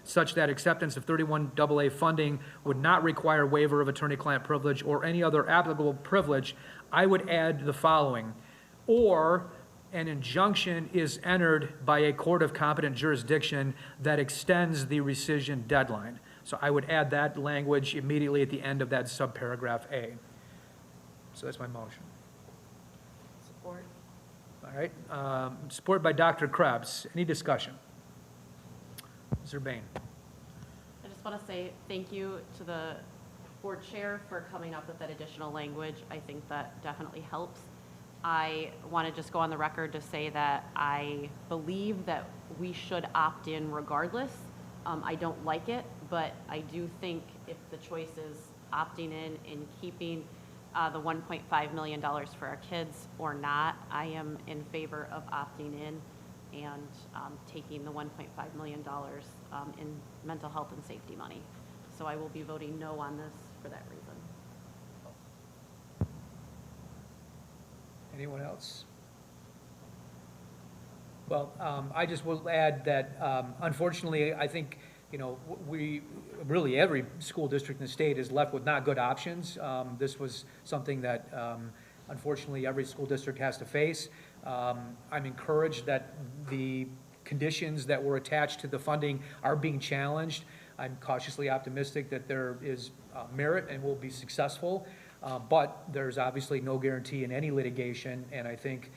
such that acceptance of 31AA funding would not require waiver of attorney-client privilege or any other applicable privilege, I would add the following: or an injunction is entered by a court of competent jurisdiction that extends the rescission deadline. So I would add that language immediately at the end of that subparagraph A. So that's my motion. Support. All right, supported by Dr. Krebs. Any discussion? Mr. Bain. I just want to say thank you to the board chair for coming up with that additional language. I think that definitely helps. I want to just go on the record to say that I believe that we should opt in regardless. I don't like it, but I do think if the choice is opting in keeping the $1.5 million for our kids or not, I am in favor of opting in and taking the $1.5 million in mental health and safety money. So I will be voting no on this for that reason. Anyone else? Well, I just will add that, unfortunately, I think, really every school district in the state is left with not good options. This was something that, unfortunately, every school district has to face. I'm encouraged that the conditions that were attached to the funding are being challenged. I'm cautiously optimistic that there is merit and will be successful, but there's obviously no guarantee in any litigation, and I think,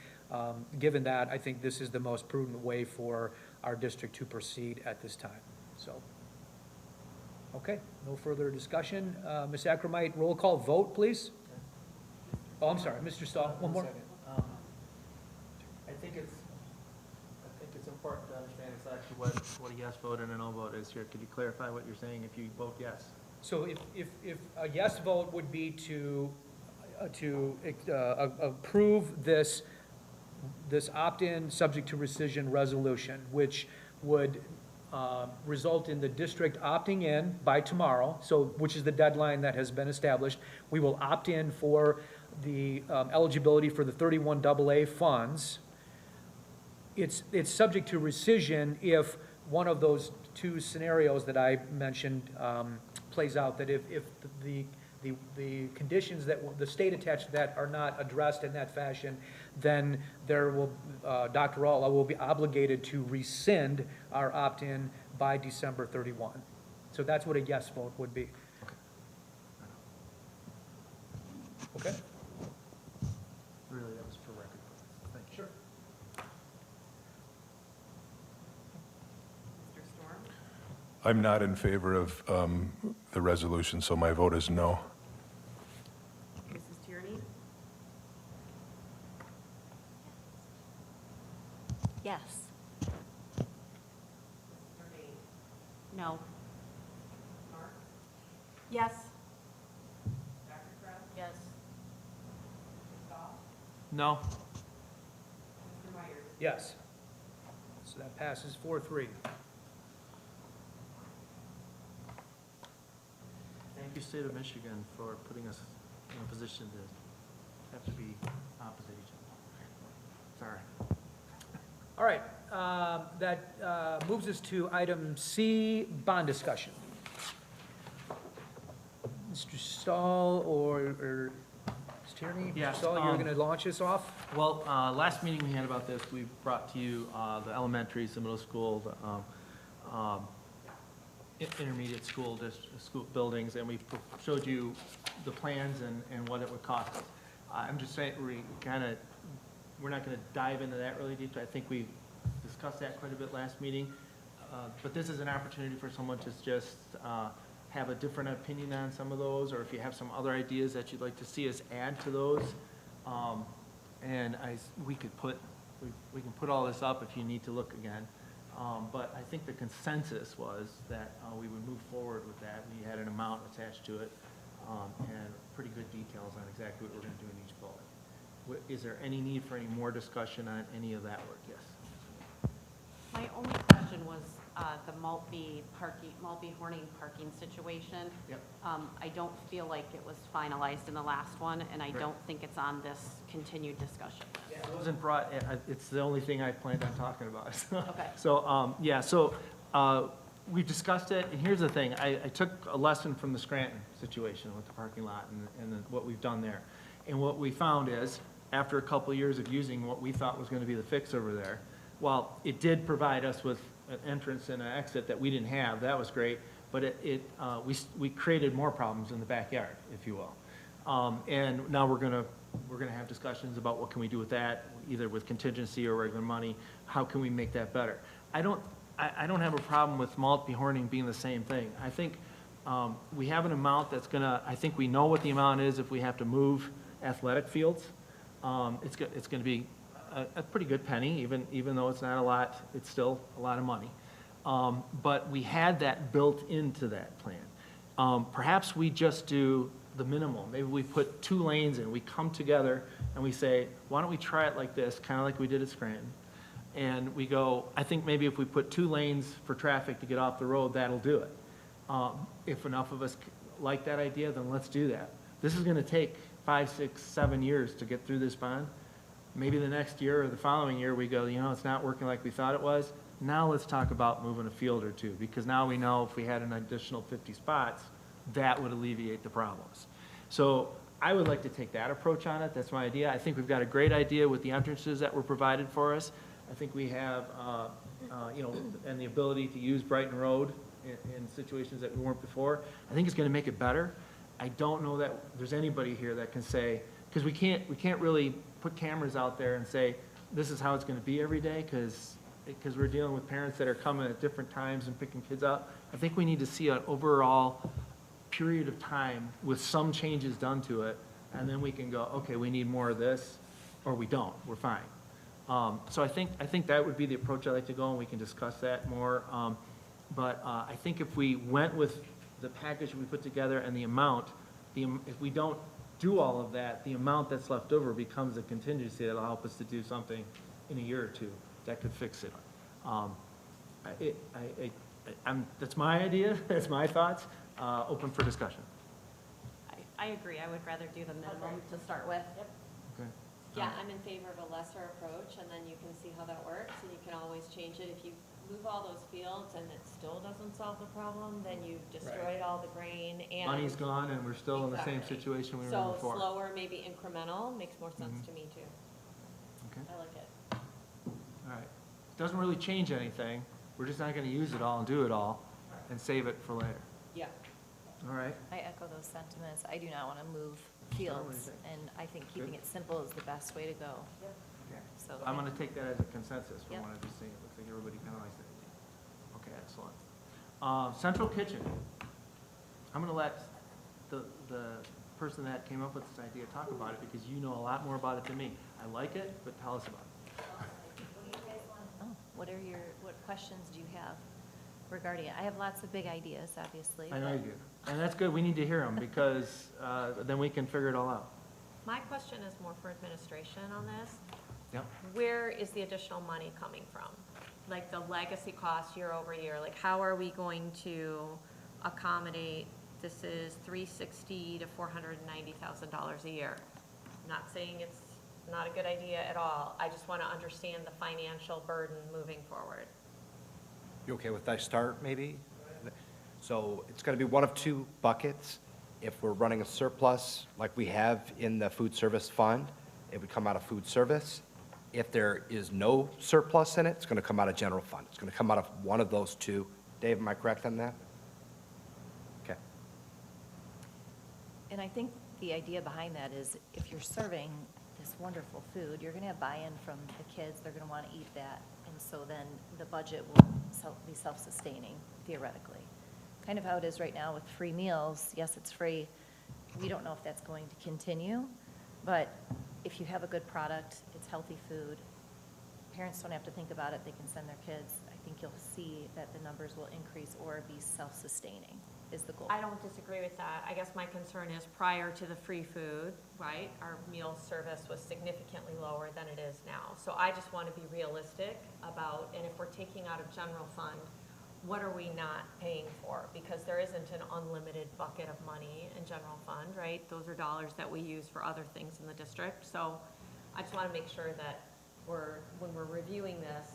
given that, I think this is the most prudent way for our district to proceed at this time. So, okay, no further discussion. Ms. Ackermite, roll call vote, please. Oh, I'm sorry, Mr. Stahl, one more. I think it's important to understand exactly what a yes vote and a no vote is here. Could you clarify what you're saying if you vote yes? So if a yes vote would be to approve this opt-in subject to rescission resolution, which would result in the district opting in by tomorrow, so which is the deadline that has been established. We will opt in for the eligibility for the 31AA funds. It's subject to rescission if one of those two scenarios that I mentioned plays out, that if the conditions that the state attached to that are not addressed in that fashion, then there will, Dr. Alla will be obligated to rescind our opt-in by December 31. So that's what a yes vote would be. Okay? Really, that was for record. Thank you. Sure. Mr. Storm? I'm not in favor of the resolution, so my vote is no. Mrs. Tierney? Yes. No. Mark? Yes. Dr. Krebs? Yes. No. Mr. Myers? Yes. So that passes 4-3. Thank you, State of Michigan, for putting us in a position to have to be opposite each other. Sorry. All right, that moves us to item C, bond discussion. Mr. Stahl or Ms. Tierney? Yes, Mr. Stahl, you're going to launch us off? Well, last meeting we had about this, we brought to you the elementaries, the middle school, the intermediate school buildings, and we showed you the plans and what it would cost us. I'm just saying, we're not going to dive into that really deep. I think we discussed that quite a bit last meeting, but this is an opportunity for someone to just have a different opinion on some of those, or if you have some other ideas that you'd like to see us add to those. And we can put all this up if you need to look again. But I think the consensus was that we would move forward with that. We had an amount attached to it and pretty good details on exactly what we're going to do in each building. Is there any need for any more discussion on any of that work? Yes. My only question was the multi-horning parking situation. Yep. I don't feel like it was finalized in the last one, and I Right. don't think it's on this continued discussion. Yeah, it wasn't brought, it's the only thing I planned on talking about. Okay. So, yeah, so we've discussed it, and here's the thing, I took a lesson from the Scranton situation with the parking lot and what we've done there. And what we found is, after a couple of years of using what we thought was gonna be the fix over there, while it did provide us with an entrance and an exit that we didn't have, that was great, but we created more problems in the backyard, if you will. And now we're gonna have discussions about what can we do with that, either with contingency or regular money, how can we make that better? I don't have a problem with multi-horning being the same thing. I think we have an amount that's I think we know what the amount is if we have to move athletic fields. It's gonna be a pretty good penny, even though it's not a lot, it's still a lot of money. But we had that built into that plan. Perhaps we just do the minimal. Maybe we put 2 lanes in, we come together and we say, why don't we try it like this, kind of like we did at Scranton? And we go, I think maybe if we put 2 lanes for traffic to get off the road, that'll do it. If enough of us like that idea, then let's do that. This is gonna take 5, 6, 7 years to get through this bond. Maybe the next year or the following year, we go, it's not working like we thought it was. Now let's talk about moving a field or 2, because now we know if we had an additional 50 spots, that would alleviate the problems. So I would like to take that approach on it. That's my idea. I think we've got a great idea with the entrances that were provided for us. I think we have, and the ability to use Brighton Road in situations that we weren't before. I think it's going to make it better. I don't know that there's anybody here that can say, because we can't really put cameras out there and say, this is how it's going to be every day, because we're dealing with parents that are coming at different times and picking kids up. I think we need to see an overall period of time with some changes done to it, and then we can go, okay, we need more of this, or we don't, we're fine. So I think that would be the approach I'd like to go, and we can discuss that more. But I think if we went with the package we put together and the amount, if we don't do all of that, the amount that's left over becomes a contingency that'll help us to do something in a year or 2 that could fix it. That's my idea, that's my thoughts, open for discussion. I agree, I would rather do the minimum to start with. Yep. Okay. Yeah, I'm in favor of a lesser approach, and then you can see how that works, and you can always change it. If you move all those fields and it still doesn't solve the problem, then you've destroyed all the grain and. Money's gone, and we're still in the same Exactly. situation we were in before. So slower, maybe incremental, makes more sense to me too. Okay, I like it. all right. Doesn't really change anything, we're just not gonna use it all and do it all, and save it for later. Yeah. All right? I echo those sentiments. I do not want to move fields, and I think keeping it simple is the best way to go. So I'm gonna take that as a consensus from Yep. what I've been seeing. It looks like everybody kinda likes that idea. Okay, excellent. Central kitchen. I'm gonna let the person that came up with this idea talk about it, because you know a lot more about it than me. I like it, but tell us about it. Oh, what questions do you have regarding it? I have lots of big ideas, obviously. I know but- you do. And that's good, we need to hear them, because then we can figure it all out. My question is more for administration on this. Yep. Where is the additional money coming from? Like the legacy cost year over year, like how are we going to accommodate, this is $360,000 to $490,000 a year. I'm not saying it's not a good idea at all, I just want to understand the financial burden moving forward. You okay with I start, maybe? So it's going to be one of 2 buckets. If we're running a surplus like we have in the food service fund, it would come out of food service. If there is no surplus in it, it's going to come out of general fund. It's going to come out of one of those 2. Dave, am I correct on that? Okay. And I think the idea behind that is if you're serving this wonderful food, you're going to have buy-in from the kids. They're going to want to eat that. And so then the budget will be self-sustaining, theoretically. Kind of how it is right now with free meals. Yes, it's free. We don't know if that's going to continue, but if you have a good product, it's healthy food, parents don't have to think about it, they can send their kids. I think you'll see that the numbers will increase or be self-sustaining is the goal. I don't disagree with that. I guess my concern is prior to the free food, right, our meal service was significantly lower than it is now. So I just want to be realistic about, and if we're taking out of general fund, what are we not paying for? Because there isn't an unlimited bucket of money in general fund, right? Those are dollars that we use for other things in the district. So I just want to make sure that when we're reviewing this,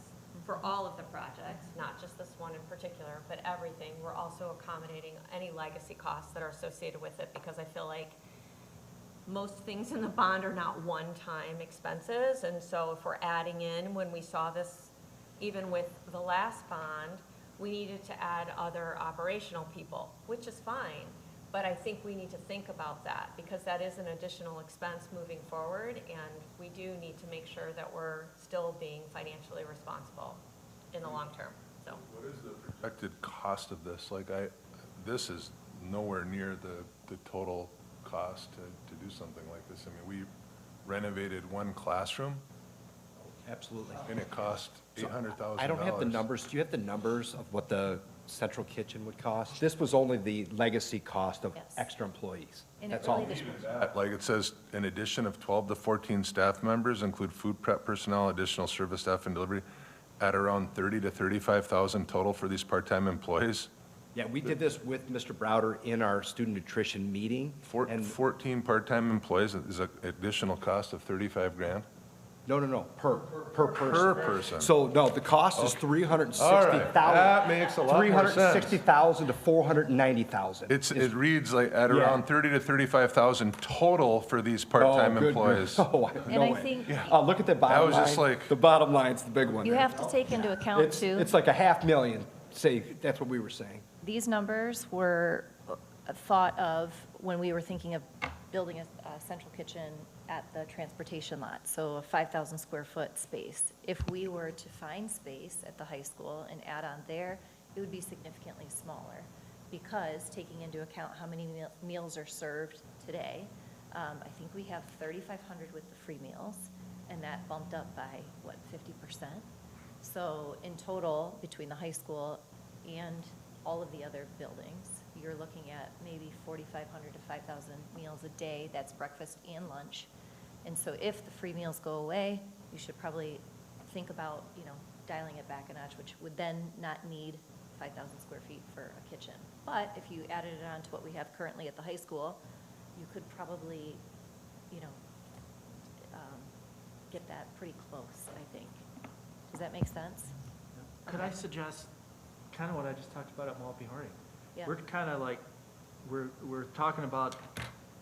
for all of the projects, not just this one in particular, but everything, we're also accommodating any legacy costs that are associated with it, because I feel like most things in the bond are not one-time expenses, and so if we're adding in, when we saw this, even with the last bond, we needed to add other operational people, which is fine, but I think we need to think about that, because that is an additional expense moving forward, and we do need to make sure that we're still being financially responsible in the long term, so. What is the projected cost of this? Like, this is nowhere near the total cost to do something like this. I mean, we renovated one classroom, Absolutely. and it cost $800,000. I don't have the numbers. Do you have the numbers of what the central kitchen would cost? This was only the legacy cost of Yes. extra employees. And it That's all. really did- Like it says, in addition of 12 to 14 staff members, include food prep personnel, additional service staff and delivery, at around 30 to 35,000 total for these part-time employees. Yeah, we did this with Mr. Browder in our student nutrition meeting. And 14 part-time employees is an additional cost of 35 grand? no, per person. Per person. So, no, the cost is All right, that makes a lot more sense. $360,000 to $490,000. It reads like at Yeah. around 30 to 35,000 total for these part-time employees. Oh, And no I way. think Look at the bottom was just line. like- The bottom line's the big one. you there. have to take into account It's, too. it's like $500,000, say, that's what we were saying. These numbers were thought of when we were thinking of building a central kitchen at the transportation lot, so a 5,000 square foot space. If we were to find space at the high school and add on there, it would be significantly smaller, because taking into account how many meals are served today, I think we have 3,500 with the free meals, and that bumped up by, what, 50%? So in total, between the high school and all of the other buildings, you're looking at maybe 4,500 to 5,000 meals a day. That's breakfast and lunch. And so if the free meals go away, you should probably think about, dialing it back a notch, which would then not need 5,000 square feet for a kitchen. But if you added it on to what we have currently at the high school, you could probably, get that pretty close, I think. Does that make sense? Could I suggest kind of what I just talked about at Maltby Harding? Yeah. We're kind of like, we're talking about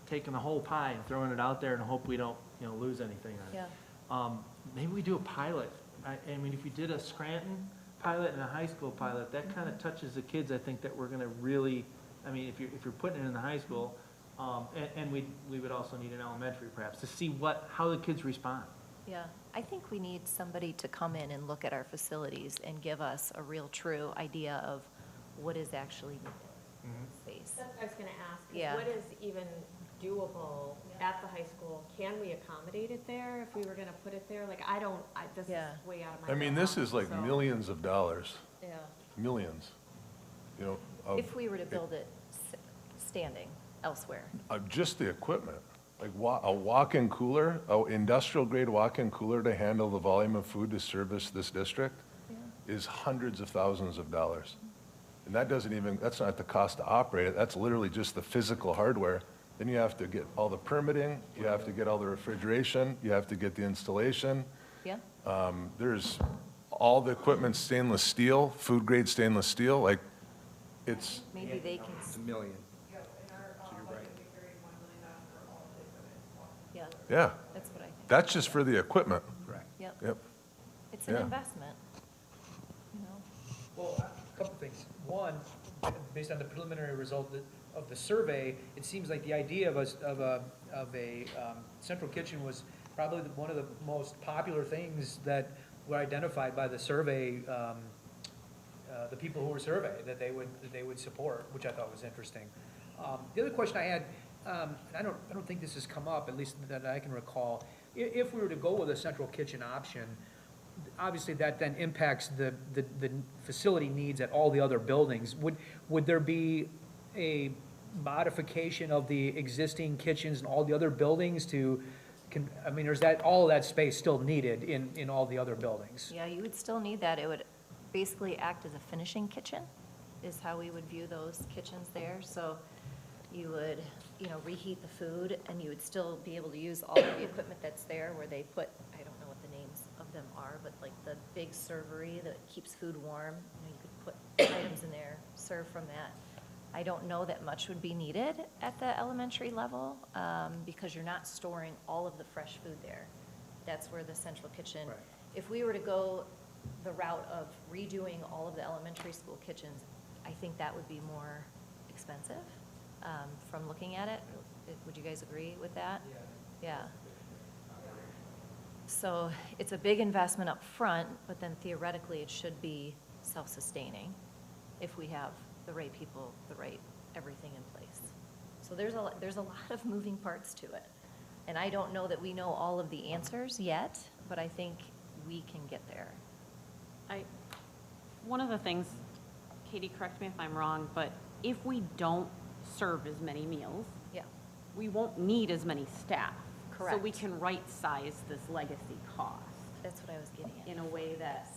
taking the whole pie and throwing it out there and hope we don't, lose anything on it. Yeah. Maybe we do a pilot. I mean, if we did a Scranton pilot and a high school pilot, that kind of touches the kids, I think, that we're going to really, I mean, if you're putting it in the high school, and we would also need an elementary perhaps, to see how the kids respond. Yeah, I think we need somebody to come in and look at our facilities and give us a real true idea of what is actually needed in space. That's what I was gonna ask, 'cause Yeah. what is even doable at the high school? Can we accommodate it there if we were gonna put it there? Like, this Yeah. is way out of my. I mean, this is like wheelhouse, so- millions of dollars, Yeah. millions, of If we were to build it standing elsewhere. just the equipment. Like a walk-in cooler, industrial grade walk-in cooler to handle the volume of food to service this district is hundreds of thousands of dollars. And that's not the cost to operate it, that's literally just the physical hardware. Then you have to get all the permitting, you have to get all the refrigeration, you have to get the installation. Yeah? There's all the equipment stainless steel, food grade stainless steel, like it's, Maybe they can, It's a million. yeah, yeah, that's what I think. that's just for the equipment. Correct. Yep. Yep. It's an Yeah. investment, Well, a couple things. One, based on the preliminary result of the survey, it seems like the idea of a central kitchen was probably one of the most popular things that were identified by the survey, the people who were surveyed, that they would support, which I thought was interesting. The other question I had, and I don't think this has come up, at least that I can recall, if we were to go with a central kitchen option, obviously that then impacts the facility needs at all the other buildings. Would there be a modification of the existing kitchens in all the other buildings I mean, is all of that space still needed in all the other buildings? yeah, you would still need that. It would basically act as a finishing kitchen, is how we would view those kitchens there. So you would, reheat the food, and you would still be able to use all of the equipment that's there, where they put, I don't know what the names of them are, but like the big servery that keeps food warm, you know, you could put items in there, serve from that. I don't know that much would be needed at the elementary level, because you're not storing all of the fresh food there. That's where the central kitchen, Right. if we were to go the route of redoing all of the elementary school kitchens, I think that would be more expensive, from looking at it. Would you guys agree with that? Yeah. So it's a big investment up front, but then theoretically, it should be self-sustaining if we have the right people, the right everything in place. So there's a lot of moving parts to it. And I don't know that we know all of the answers yet, but I think we can get there. One of the things, Katie, correct me if I'm wrong, but if we don't serve as many meals, Yeah, we won't need as many staff. So we Correct. can right-size this legacy cost that's what I was getting at. in a way that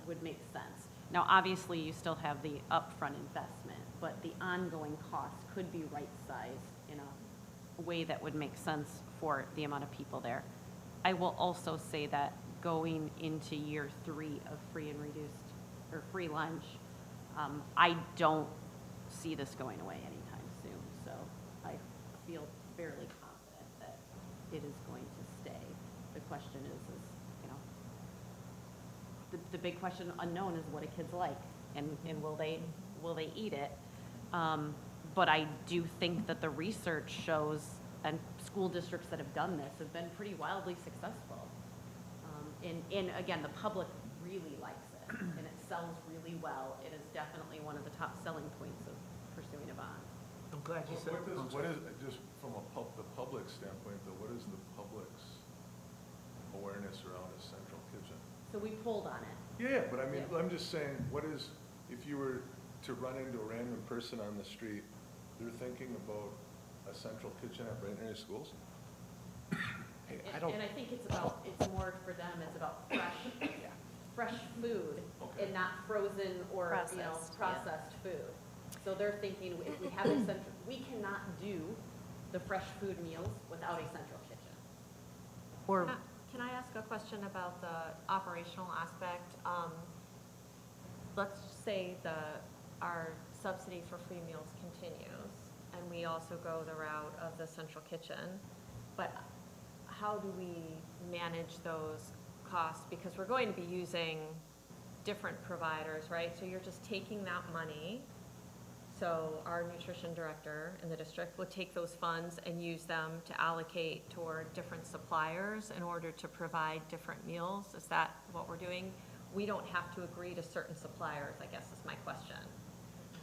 would make sense. Now, obviously, you still have the upfront investment, but the ongoing cost could be right-sized in a way that would make sense for the amount of people there. I will also say that going into year 3 of free and reduced, or free lunch, I don't see this going away anytime soon. So I feel fairly confident that it is going to stay. The question is, you know, the big question unknown is what do kids like, and will they eat it? But I do think that the research shows, and school districts that have done this have been pretty wildly successful. And again, the public really likes it, and it sells really well. It is definitely one of the top selling points of pursuing a bond. I'm glad you said. What is, just from the public standpoint, though, what is the public's awareness around a central kitchen? So we pulled on it. Yeah, but I mean, Yeah. I'm just saying, what is, if you were to run into a random person on the street, they're thinking about a central kitchen at Brayton area schools? Hey, And I think it's more for them, it's about fresh food Okay. and not frozen or, you know, Processed, yeah. processed food. So they're thinking, if we have a central, we cannot do the fresh food meals without a central kitchen. Or, Can I ask a question about the operational aspect? Let's say our subsidy for free meals continues, and we also go the route of the central kitchen, but how do we manage those costs? Because we're going to be using different providers, right? So you're just taking that money. So our nutrition director in the district would take those funds and use them to allocate toward different suppliers in order to provide different meals. Is that what we're doing? We don't have to agree to certain suppliers, I guess is my question.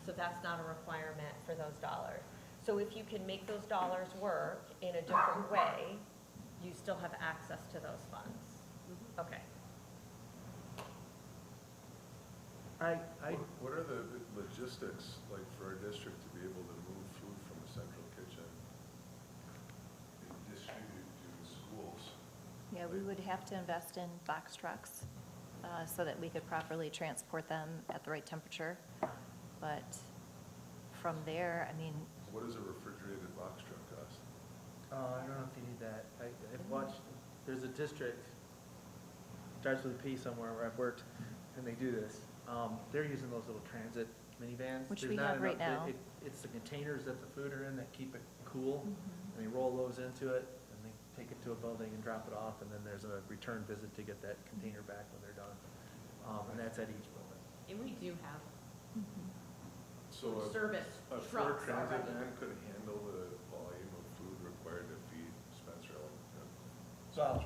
So that's not a requirement for those dollars. So if you can make those dollars work in a different way, you still have access to those funds. Okay. What are the logistics like for a district to be able to move food from a central kitchen and distribute to the schools? yeah, we would have to invest in box trucks, so that we could properly transport them at the right temperature. But from there, I mean, What does a refrigerated box truck cost? I don't know if you need that. I've watched, there's a district, starts with a P somewhere where I've worked, and they do this. They're using those little transit minivans. Which There's we not have right enough- now. It's the containers that the food are in that keep it cool, Mm-hmm. and they roll those into it, and they take it to a building and drop it off, and then there's a return visit to get that container back when they're done. And that's at each building. And we do have So food service a Ford trucks Transit already. van could handle the volume of food required to feed Spencer Elementary? So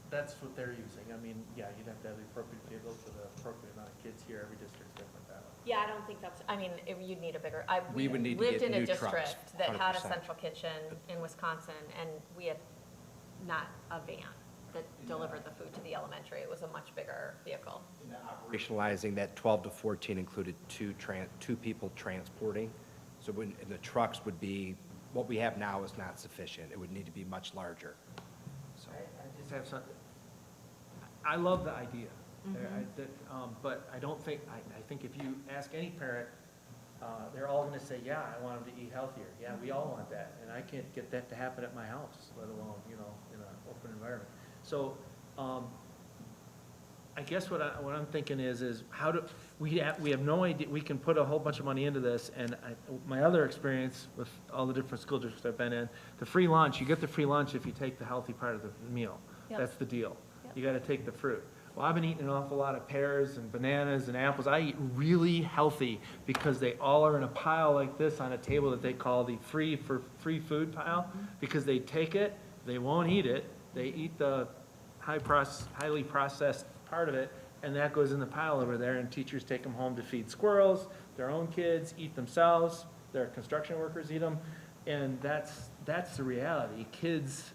that's what they're using. I mean, yeah, you'd have to have the appropriate vehicles for the appropriate amount of kids here. Every district's different that way. Yeah, I don't think that's, I mean, you'd need a bigger, We would need to lived get in a new trucks, district that had a 100%. central kitchen in Wisconsin, and we had not a van that delivered the food to the elementary. It was a much bigger vehicle. Operationalizing that 12 to 14 included two people transporting. So when, and the trucks would be, what we have now is not sufficient. It would need to be much larger. So, I just have something, I love the idea, but I don't think, I think if you ask any parent, they're all gonna say, yeah, I want them to eat healthier. Yeah, we all want that, and I can't get that to happen at my house, let alone, you know, in an open environment. So, I guess what I'm thinking is how do, we have no idea, we can put a whole bunch of money into this, and my other experience with all the different school districts I've been in, the free lunch, you get the free lunch if you take the healthy part of the meal. Yep. That's the deal. Yep. You gotta take the fruit. Well, I've been eating an awful lot of pears and bananas and apples. I eat really healthy because they all are in a pile like this on a table that they call the free food pile, because they take it, they won't eat it, they eat the highly processed part of it, and that goes in the pile over there, and teachers take them home to feed squirrels, their own kids, eat themselves, their construction workers eat them, and that's the reality. Kids,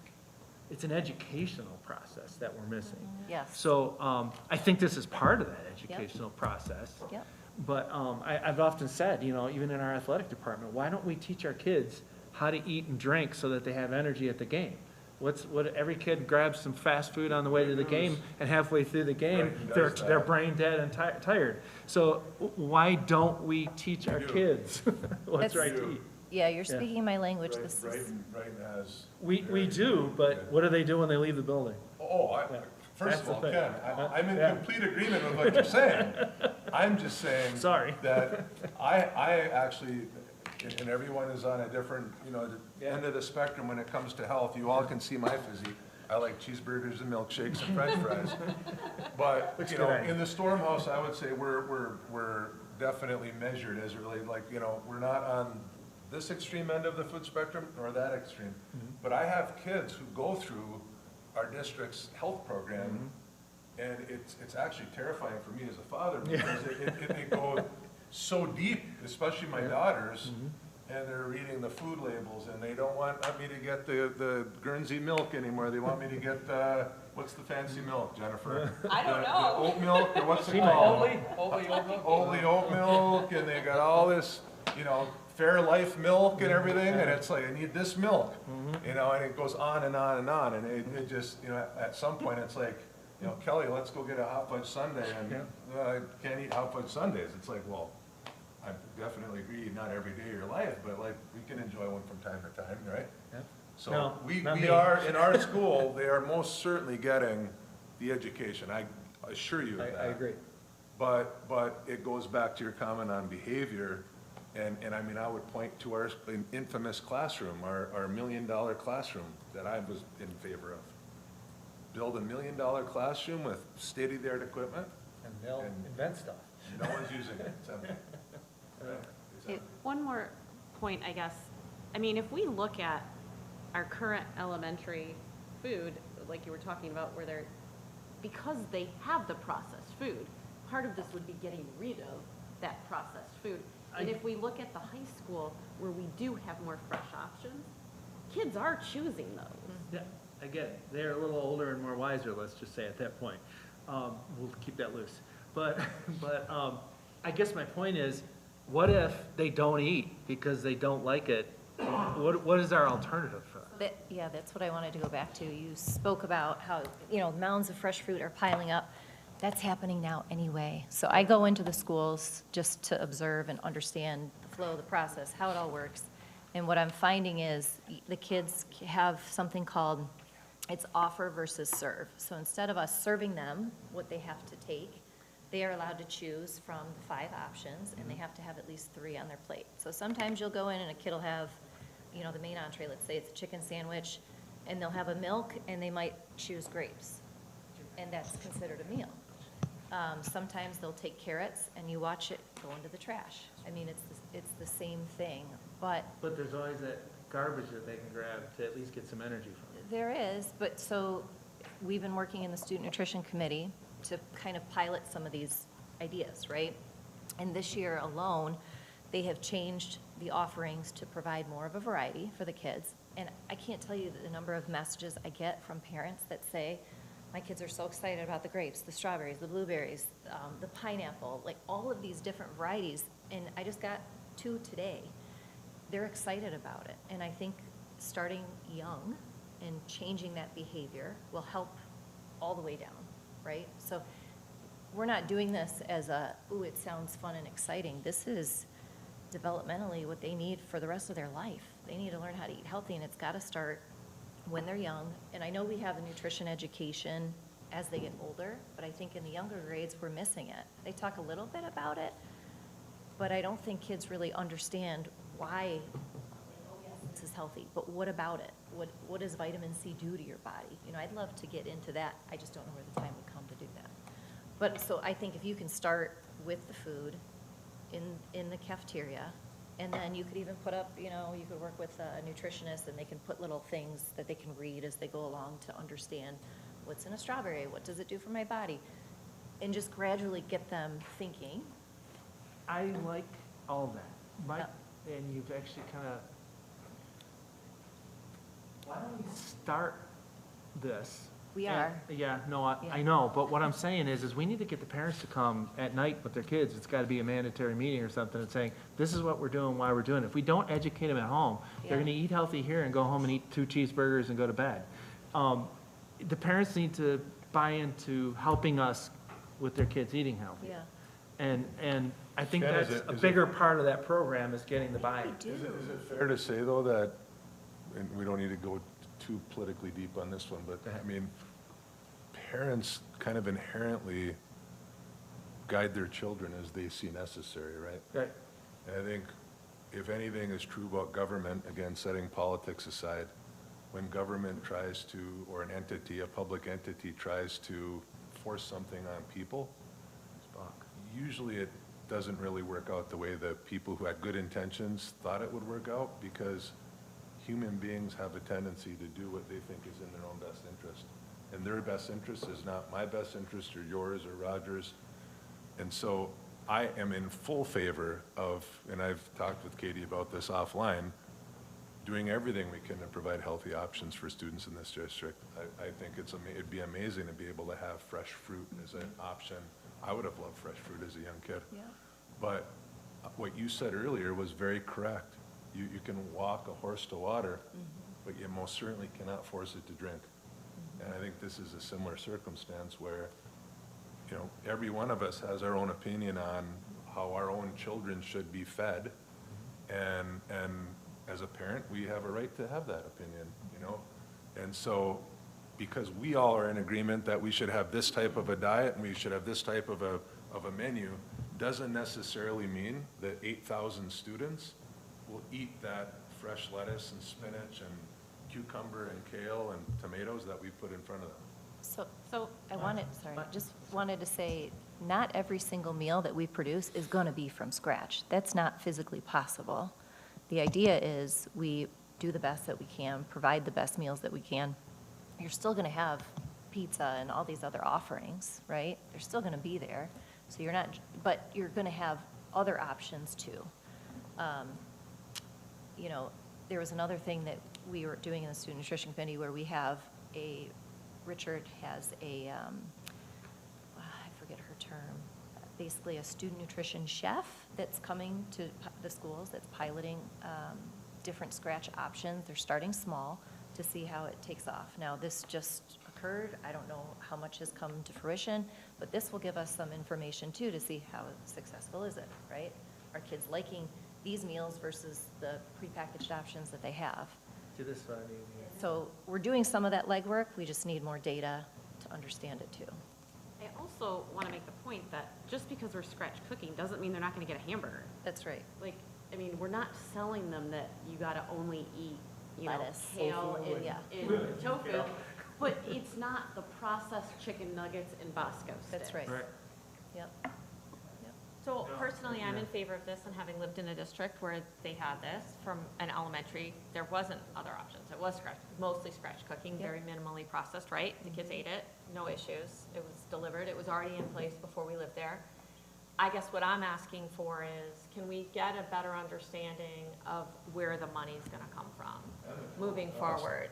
it's an educational process that we're missing. Yes. So I think this is part of that educational process. Yep. But I've often said, you know, even in our athletic department, why don't we teach our kids how to eat and drink so that they have energy at the game? Every kid grabs some fast food on the way to the game, and halfway through the game, they're brain dead and tired. So why don't we teach our kids what's That's- right to eat? Yeah, you're speaking my language. This is, Brighton has. We do, but what do they do when they leave the building? First of all, That's the Ken, thing. I'm in Yeah. complete agreement with what you're saying. I'm just saying. Sorry. That I actually, and everyone is on a different, you know, the end of the spectrum when it comes to health. You all can see my physique. I like cheeseburgers and milkshakes and french fries. But, Looks you good know, on you. in the Stormhouse, I would say we're definitely measured as it relates, like, you know, we're not on this extreme end of the food spectrum nor that extreme. But I have kids who go through our district's health program, and it's actually terrifying for me as a father, because it goes so deep, especially my daughters, and they're reading the food labels, and they don't want me to get the Guernsey milk anymore. They want me to get, what's the fancy milk, Jennifer? I don't The know. oat milk, or what's it Female. called? Oatly Oat milk, and they got all this, you know, Fairlife milk and everything, and it's like, I need this milk, you know, and it goes on and on and on, and it just, you know, at some point, it's like, you know, Kelly, let's go get a hot fudge sundae, and I can't eat hot fudge sundaes. It's like, well, I definitely agree, not every day of your life, but like, we can enjoy one from time to time, right? Yeah. So No, we not me. are, in our school, they are most certainly getting the education, I assure you of that. I agree. But it goes back to your comment on behavior, and I mean, I would point to our infamous classroom, our $1 million classroom that I was in favor of. Build a $1 million classroom with state-of-the-art equipment, And they'll And- invent stuff. no one's using it. It's empty. Okay, one more point, I guess. I mean, if we look at our current elementary food, like you were talking about, where they're, because they have the processed food, part of this would be getting rid of that processed food. And if we look at the high school, where we do have more fresh options, kids are choosing those. Yeah, I get it. They're a little older and more wiser, let's just say at that point. We'll keep that loose. But I guess my point is, what if they don't eat because they don't like it? What is our alternative for that? yeah, that's what I wanted to go back to. You spoke about how, you know, mounds of fresh fruit are piling up. That's happening now anyway. So I go into the schools just to observe and understand the flow, the process, how it all works. And what I'm finding is the kids have something called, it's offer versus serve. So instead of us serving them what they have to take, they are allowed to choose from the 5 options, and they have to have at least 3 on their plate. So sometimes you'll go in and a kid will have, you know, the main entree, let's say it's a chicken sandwich, and they'll have a milk, and they might choose grapes, and that's considered a meal. Sometimes they'll take carrots, and you watch it go into the trash. I mean, it's the same thing, but But there's always that garbage that they can grab to at least get some energy from it. there is, but so we've been working in the Student Nutrition Committee to kind of pilot some of these ideas, right? And this year alone, they have changed the offerings to provide more of a variety for the kids. And I can't tell you the number of messages I get from parents that say, my kids are so excited about the grapes, the strawberries, the blueberries, the pineapple, like all of these different varieties. And I just got 2 today. They're excited about it. And I think starting young and changing that behavior will help all the way down, right? So we're not doing this as a, ooh, it sounds fun and exciting. This is developmentally what they need for the rest of their life. They need to learn how to eat healthy, and it's got to start when they're young. And I know we have a nutrition education as they get older, but I think in the younger grades, we're missing it. They talk a little bit about it, but I don't think kids really understand why, oh yes, this is healthy, but what about it? What does vitamin C do to your body? You know, I'd love to get into that. I just don't know where the time would come to do that. But, so I think if you can start with the food in the cafeteria, and then you could even put up, you know, you could work with a nutritionist, and they can put little things that they can read as they go along to understand what's in a strawberry, what does it do for my body, and just gradually get them thinking. I like all that. Mike, and you've actually kind of, why don't we start this? We And- are. Yeah, no, I Yeah. know, but what I'm saying is we need to get the parents to come at night with their kids. It's got to be a mandatory meeting or something and saying, this is what we're doing, why we're doing it. If we don't educate them at home, they're Yeah. going to eat healthy here and go home and eat 2 cheeseburgers and go to bed. The parents need to buy into helping us with their kids eating healthy. Yeah. And I think Ken, is that's it- a is it- bigger part of that program is getting the buy-in. We Is do. it fair to say, though, that, and we don't need to go too politically deep on this one, but, I mean, parents kind of inherently guide their children as they see necessary, right? Right. And I think if anything is true about government, again, setting politics aside, when government tries to, or an entity, a public entity tries to force something on people, usually it doesn't really work out the way the people who had good intentions thought it would work out, because human beings have a tendency to do what they think is in their own best interest. And their best interest is not my best interest or yours or Roger's. And so I am in full favor of, and I've talked with Katie about this offline, doing everything we can to provide healthy options for students in this district. I think it'd be amazing to be able to have fresh fruit as an option. I would have loved fresh fruit as a young kid. Yeah. But what you said earlier was very correct. You can walk a horse to water, but you most certainly cannot force it to drink. And I think this is a similar circumstance where, you know, every one of us has our own opinion on how our own children should be fed. And as a parent, we have a right to have that opinion, you know? And so, because we all are in agreement that we should have this type of a diet and we should have this type of a menu, doesn't necessarily mean that 8,000 students will eat that fresh lettuce and spinach and cucumber and kale and tomatoes that we put in front of them. So I wanted, just wanted to say, not every single meal that we produce is going to be from scratch. That's not physically possible. The idea is we do the best that we can, provide the best meals that we can. You're still going to have pizza and all these other offerings, right? They're still going to be there. So you're not, but you're going to have other options too. You know, there was another thing that we were doing in the Student Nutrition Committee where we have Richard has I forget her term, basically a student nutrition chef that's coming to the schools, that's piloting different scratch options. They're starting small to see how it takes off. Now, this just occurred. I don't know how much has come to fruition, but this will give us some information too to see how successful is it, right? Are kids liking these meals versus the prepackaged options that they have? To this Friday. So we're doing some of that legwork. We just need more data to understand it too. I also want to make the point that just because we're scratch cooking doesn't mean they're not going to get a hamburger. That's right. Like, I mean, we're not selling them that you got to only eat, you know, Lettuce. kale Tofu and, Yeah. and tofu. But it's not the processed chicken nuggets and Bosco sticks. That's right. Right. Yep. So personally, I'm in favor of this, and having lived in a district where they had this from an elementary, there wasn't other options. It was mostly scratch cooking, very minimally processed, right? The kids ate it, no issues. It was delivered, it was already in place before we lived there. I guess what I'm asking for is, can we get a better understanding of where the money's gonna come from moving forward?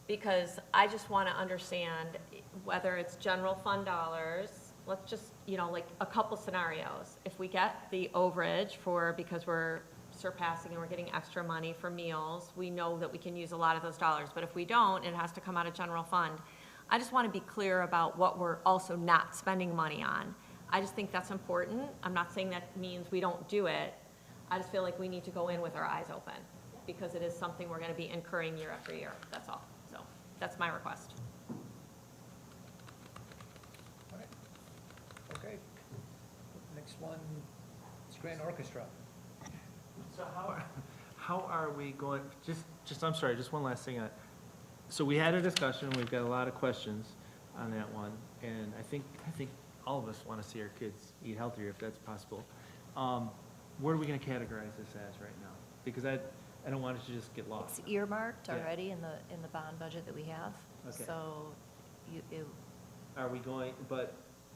Because I just wanna understand whether it's general fund dollars. Let's just, you know, like a couple scenarios. If we get the overage because we're surpassing and we're getting extra money for meals, we know that we can use a lot of those dollars. But if we don't, it has to come out of general fund. I just want to be clear about what we're also not spending money on. I just think that's important. I'm not saying that means we don't do it. I just feel like we need to go in with our eyes open because it is something we're going to be incurring year after year. That's all. So that's my request. Okay. Next one, is Grand Orchestra. So how are we going, I'm sorry, just one last thing. So we had a discussion, we've got a lot of questions on that one, and I think all of us want to see our kids eat healthier if that's possible. Where are we going to categorize this as right now? Because I don't want it to just get lost. It's earmarked Yeah. already in the bond budget that we have. Okay. So Are we going, but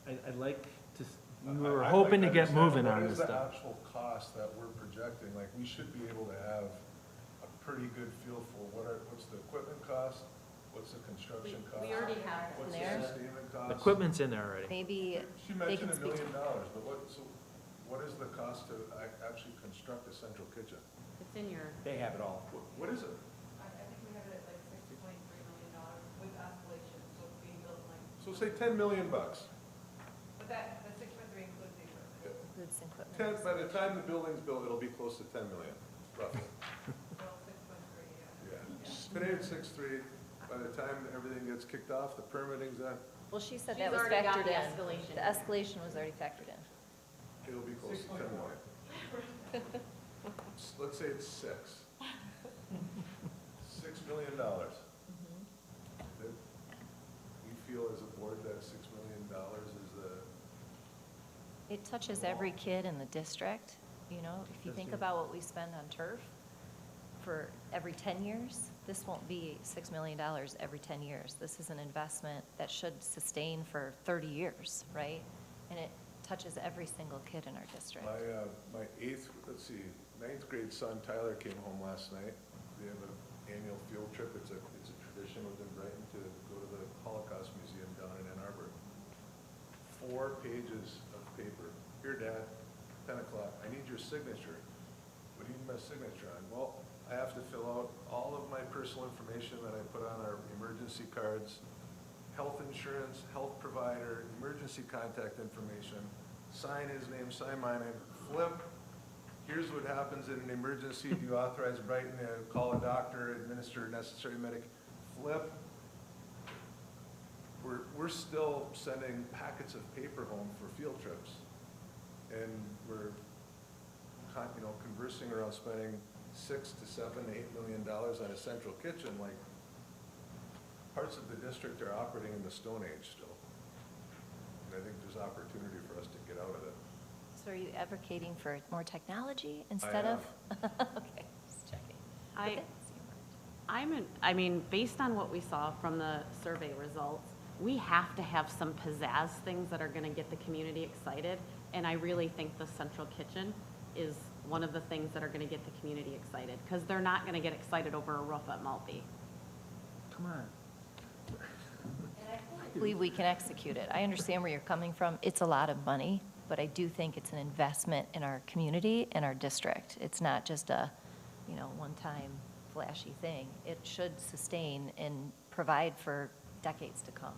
I'd like to, we I'd were like hoping to get understand moving on this What is the stuff. actual cost that we're projecting? Like, we should be able to have a pretty good feel for what's the equipment cost? What's the construction cost? We already have What's in the there. sustainment cost? Equipment's in there already. maybe She they can mentioned $1 speak to. million, but what is the cost to actually construct a central kitchen? It's in your, They have it all. What is it? I think we have it at like $6.3 million with escalation, so it's being built like, So say $10 million. but that, the 6.3 includes the equipment. Goods and equipment. By the time the building's built, it'll be close to 10 million, roughly. Well, 6.3, yeah. Yeah. Today it's 6.3, by the time everything gets kicked off, the permitting's done, Well, she said She's that was already got factored the in. escalation. The escalation was already factored in. it'll be close to 10 million. Let's say it's 6. $6 million. That we feel as a board that $6 million is the, It touches every kid in the district, you know, if you Does think it? about what we spend on turf for every 10 years, this won't be $6 million every 10 years. This is an investment that should sustain for 30 years, right? And it touches every single kid in our district. my ninth grade son Tyler came home last night. They have an annual field trip. It's a tradition within Brighton to go to the Holocaust Museum down in Ann Arbor. 4 pages of paper. Here, Dad, 10 o'clock. I need your signature. What do you need my signature on? Well, I have to fill out all of my personal information that I put on our emergency cards, health insurance, health provider, emergency contact information, sign his name, sign mine, and flip. Here's what happens in an emergency. Do you authorize Brighton to call a doctor, administer necessary medic? Flip. We're still sending packets of paper home for field trips. And we're, conversing around spending $6 to $7 to $8 million on a central kitchen, like parts of the district are operating in the Stone Age still. And I think there's opportunity for us to get out of it. So are you advocating for more technology instead of? Okay, just checking. I- Okay. I mean, based on what we saw from the survey results, we have to have some pizzazz things that are gonna get the community excited. And I really think the central kitchen is one of the things that are gonna get the community excited, because they're not gonna get excited over a roof at Maltby. Come on. I believe we can execute it. I understand where you're coming from. It's a lot of money, but I do think it's an investment in our community and our district. It's not just a, one-time flashy thing. It should sustain and provide for decades to come.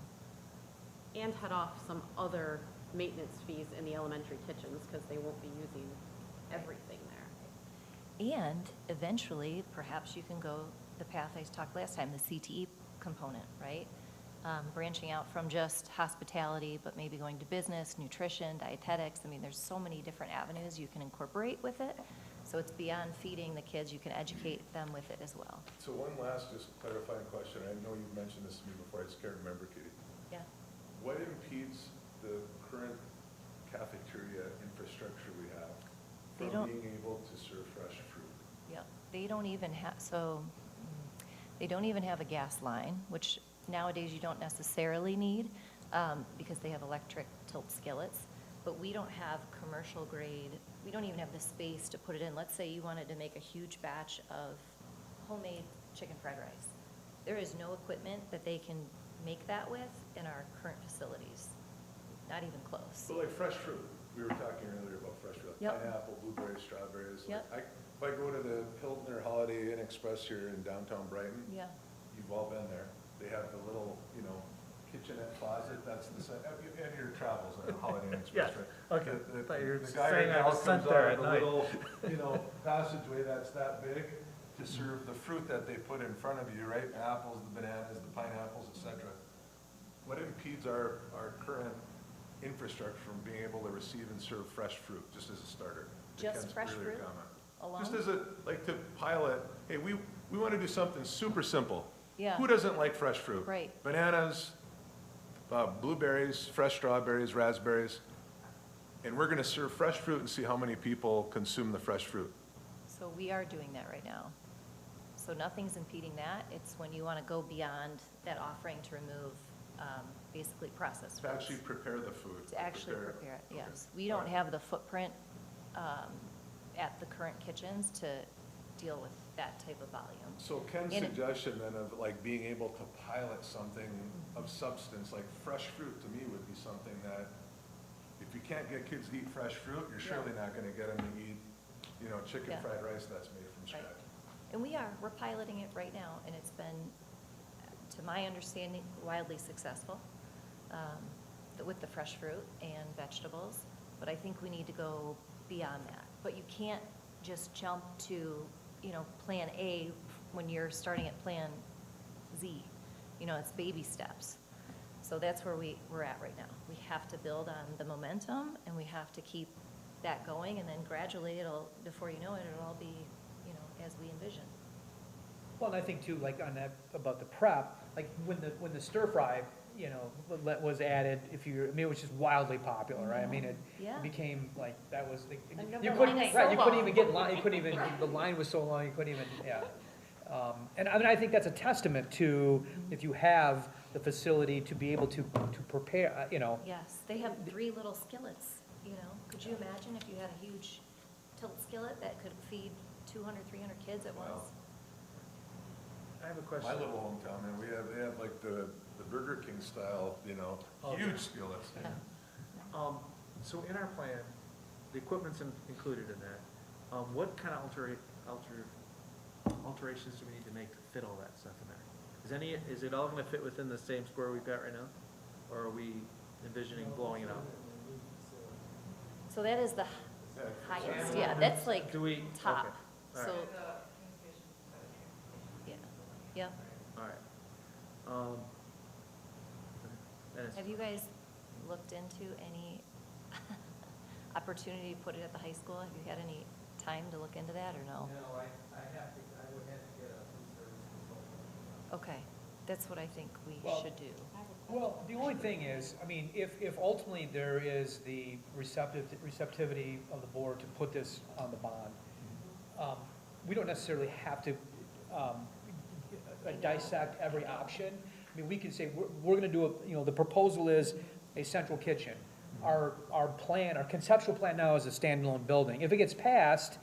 And head off some other maintenance fees in the elementary kitchens, because they won't be using everything there. And eventually, perhaps you can go the path I talked last time, the CTE component, right? Branching out from just hospitality, but maybe going to business, nutrition, dietetics. I mean, there's so many different avenues you can incorporate with it. So it's beyond feeding the kids, you can educate them with it as well. So one last just clarifying question. I know you've mentioned this to me before. I just can't remember, Katie. Yeah. What impedes the current cafeteria infrastructure we have They from don't- being able to serve fresh fruit? Yeah, they don't even have, they don't even have a gas line, which nowadays you don't necessarily need, because they have electric tilt skillets. But we don't have commercial grade, we don't even have the space to put it in. Let's say you wanted to make a huge batch of homemade chicken fried rice. There is no equipment that they can make that with in our current facilities, not even close. So like fresh fruit, we were talking earlier about fresh fruit, like Yep. pineapple, blueberries, strawberries. Yep. Like if I go to the Hilton or Holiday Inn Express here in downtown Brighton, Yeah, you've all been there. They have the little, kitchenette closet, that's the, and your travels on Holiday Inn Express, Yes. right? Okay. The- Thought you were the guy saying or I gal was sent comes there out at with a night. little, passageway that's that big to serve the fruit that they put in front of you, right? The apples, the bananas, the pineapples, et cetera. What impedes our current infrastructure from being able to receive and serve fresh fruit, just as a starter. to Just Ken's fresh earlier fruit comment. alone? Just as a, like to pilot, hey, we want to do something super simple. Yeah. Who doesn't like fresh fruit? Right. Bananas, blueberries, fresh strawberries, raspberries. And we're going to serve fresh fruit and see how many people consume the fresh fruit. So we are doing that right now. So nothing's impeding that. It's when you want to go beyond that offering to remove basically processed To foods. actually prepare the food. To actually prepare it, yes. We don't have the footprint at the current kitchens to deal with that type of volume. So Ken's And it- suggestion then of like being able to pilot something of substance, like fresh fruit to me would be something that if you can't get kids to eat fresh fruit, you're surely not gonna get them to eat, chicken Yeah. fried rice that's made from Right. scratch. And we're piloting it right now, and it's been, to my understanding, wildly successful with the fresh fruit and vegetables, but I think we need to go beyond that. But you can't just jump to, Plan A when you're starting at Plan Z. It's baby steps. So that's where we're at right now. We have to build on the momentum, and we have to keep that going, and then gradually before you know it, it'll all be, as we envision. Well, and I think too, like on that, about the prep, like when the stir fry, was added, it was just wildly popular, right? I mean, it Yeah. became like, that was, And the you line couldn't, is right, so you couldn't long. even get in line, the line was so long, you couldn't even, yeah. And I mean, I think that's a testament to, if you have the facility to be able to prepare, Yes, they have 3 little skillets, Could you imagine if you had a huge tilt skillet that could feed 200, 300 kids at Wow. once? I have a question. My little hometown, man, they have like the Burger King style, Oh, huge skillets. Yeah. So in our plan, the equipment's included in that. What kind of alterations do we need to make to fit all that stuff in there? Is it all gonna fit within the same square we've got right now? Or are we envisioning blowing it out? So that is the Yeah. highest, yeah, that's like Do we? top. Okay. All So, right. And the communication side. yeah. All right. Dennis? Have you guys looked into any opportunity to put it at the high school? Have you had any time to look into that, or no? No, I would have to get a food service consultant. Okay, that's what I think we Well- should do. Well, the only thing is, I mean, if ultimately there is the receptivity of the board to put this on the bond, we don't necessarily have to dissect every option. I mean, we could say, we're gonna do the proposal is a central kitchen. Our plan, our conceptual plan now is a standalone building. If it gets passed,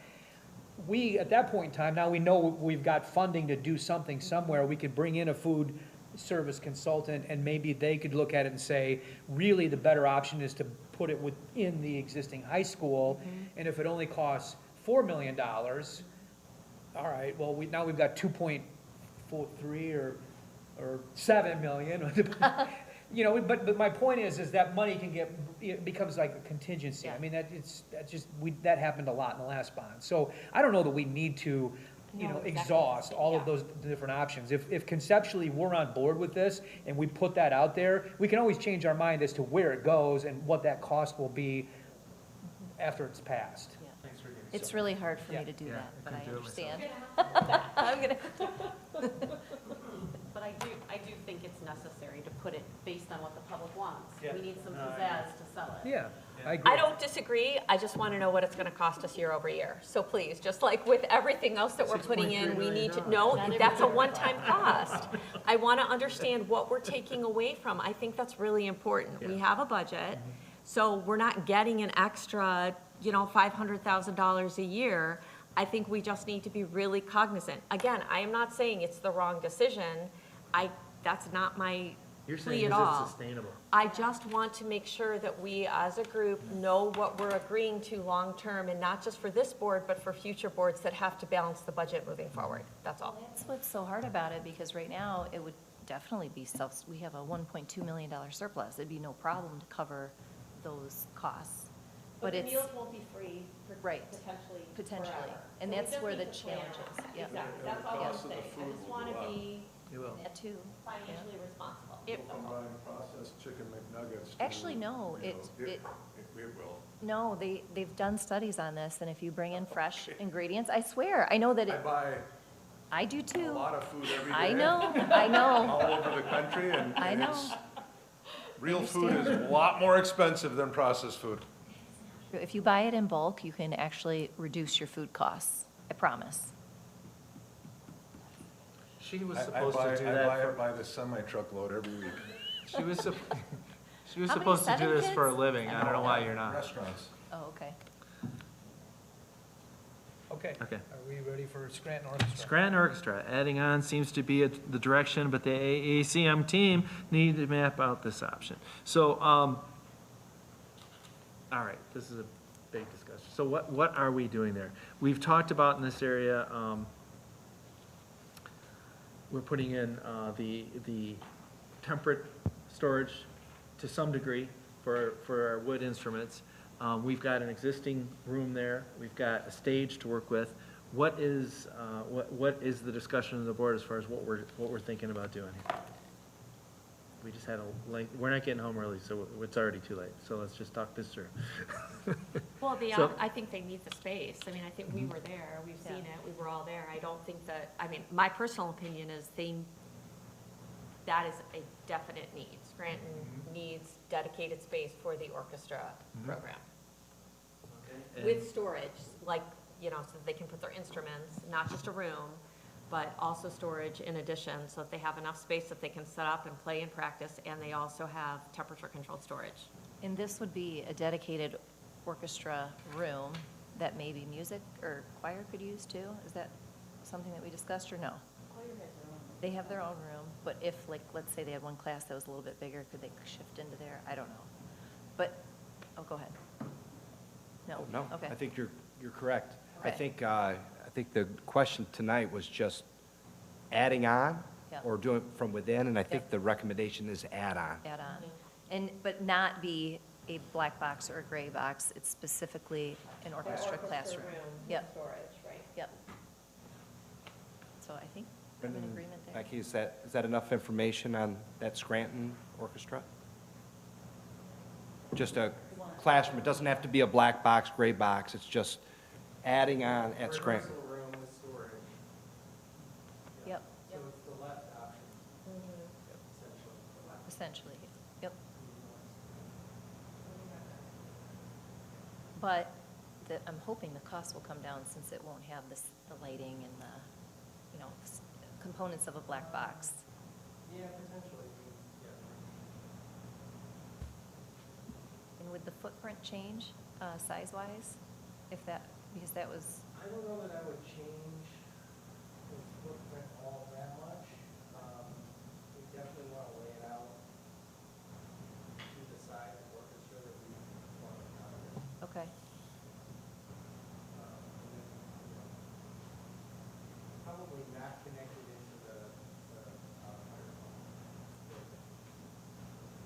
at that point in time, now we know we've got funding to do something somewhere, we could bring in a food service consultant, and maybe they could look at it and say, really, the better option is to put it within the existing high school, and if it only costs $4 million, all right, well, now we've got 2.43 or 7 million, but my point is that money it becomes like a contingency. I Yeah. mean, that happened a lot in the last bond. So I don't know that we need to, No, exactly. exhaust all of Yeah. those different options. If conceptually we're on board with this and we put that out there, we can always change our mind as to where it goes and what that cost will be after it's passed. Yeah. Thanks for giving me It's some- really hard for me Yeah. to do Yeah, that, I but I couldn't do it myself. understand. I'm gonna, But I do think it's necessary to put it based on what the public wants. Yeah. We need some No, I pizzazz to sell it. Yeah, I agree. I don't disagree, I just want to know what it's going to cost us year over year. So please, just like with everything else that we're putting in, we need to, no, Not that's a everything. one-time cost. I want to understand what we're taking away from, I think that's really important. We Yeah. have a budget, so we're not getting an extra, $500,000 a year. I think we just need to be really cognizant. Again, I am not saying it's the wrong decision, that's not my You're plea saying, at is all. it sustainable? I just want to make sure that we, as a group, know what we're agreeing to long-term, and not just for this board, but for future boards that have to balance the budget moving forward. That's all. that's what's so hard about it, because right now, it would definitely be we have a $1.2 million surplus. It'd be no problem to cover those costs. But the it's, meals won't be free, Right. potentially and So we that's just where need the to plan. challenge is. Yeah. Exactly, And that's the all I'm cost of the saying. I food just will want to go up. be You will. That too. financially responsible. It- From buying processed chicken McNuggets to, Actually, no, you know, it will. no, they've done studies on this, and if you bring in fresh ingredients, I swear, I know that I it, buy I do a too. lot of food every day. I know. All over the country, and I know. it's, real food is a lot more expensive than processed food. If you buy it in bulk, you can actually reduce your food costs, I promise. She was I supposed buy, to do I that buy for, it by the semi-truckload every week. she was, she was How many, supposed to do 7 this for a kids? living. I don't know why you're not. Restaurants. Oh, okay. Okay. Okay. Are we ready for Scranton Orchestra? Scranton Orchestra, adding on seems to be the direction, but the AACM team need to map out this option. So, all right, this is a big discussion. So what are we doing there? We've talked about in this area, we're putting in the temperate storage to some degree for our wood instruments. We've got an existing room there. We've got a stage to work with. What is the discussion of the board as far as what we're thinking about doing here? We just had we're not getting home early, so it's already too late. So let's just talk this through. Well, So- I think they need the space. I mean, I think we were there, we've seen Yeah. it, we were all there. I don't think that, I mean, my personal opinion is that is a definite need. Scranton needs dedicated space for the orchestra program. With storage, like, so that they can put their instruments, not just a room, but also storage in addition, so that they have enough space that they can set up and play and practice, and they also have temperature-controlled storage. And this would be a dedicated orchestra room that maybe music or choir could use too? Is that something that we discussed or no? They have their own room, but if, like, let's say they had one class that was a little bit bigger, could they shift into there? I don't know. But, go ahead. No? No, Okay. I think you're correct. Okay. I think the question tonight was just adding on Yep. or doing it from within, and I think Yep. the recommendation is add on. Add on. But not be a black box or a gray box. It's specifically an orchestra classroom. Yep. Storage, right. Yep. So I think I'm in agreement there. Becky, is that enough information on that Scranton Orchestra? Just a classroom, it doesn't have to be a black box, gray box, it's just adding on at Scranton. room with storage. Yep, So it's the left option, essentially, yep. But I'm hoping the cost will come down since it won't have the lighting and the, components of a black box. Yeah, potentially, And would the footprint change, size-wise? Because that was, I don't know that I would change the footprint all that much. We definitely want to lay it out to the side of orchestra that we want to cover. okay, Probably not connected into the fire pump.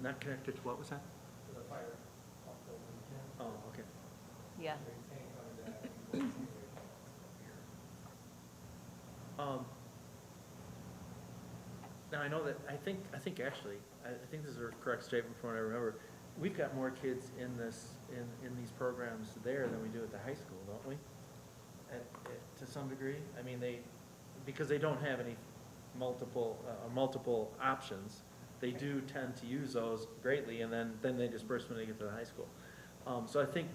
Not connected to what was that? To the fire pump building. Oh, okay. yeah. Big tank under that. Here. Now, I know that, I think actually, I think this is a correct statement from what I remember. We've got more kids in these programs there than we do at the high school, don't we? To some degree? I mean, because they don't have any multiple options, they do tend to use those greatly, and then they disperse when they get to the high school. So I think,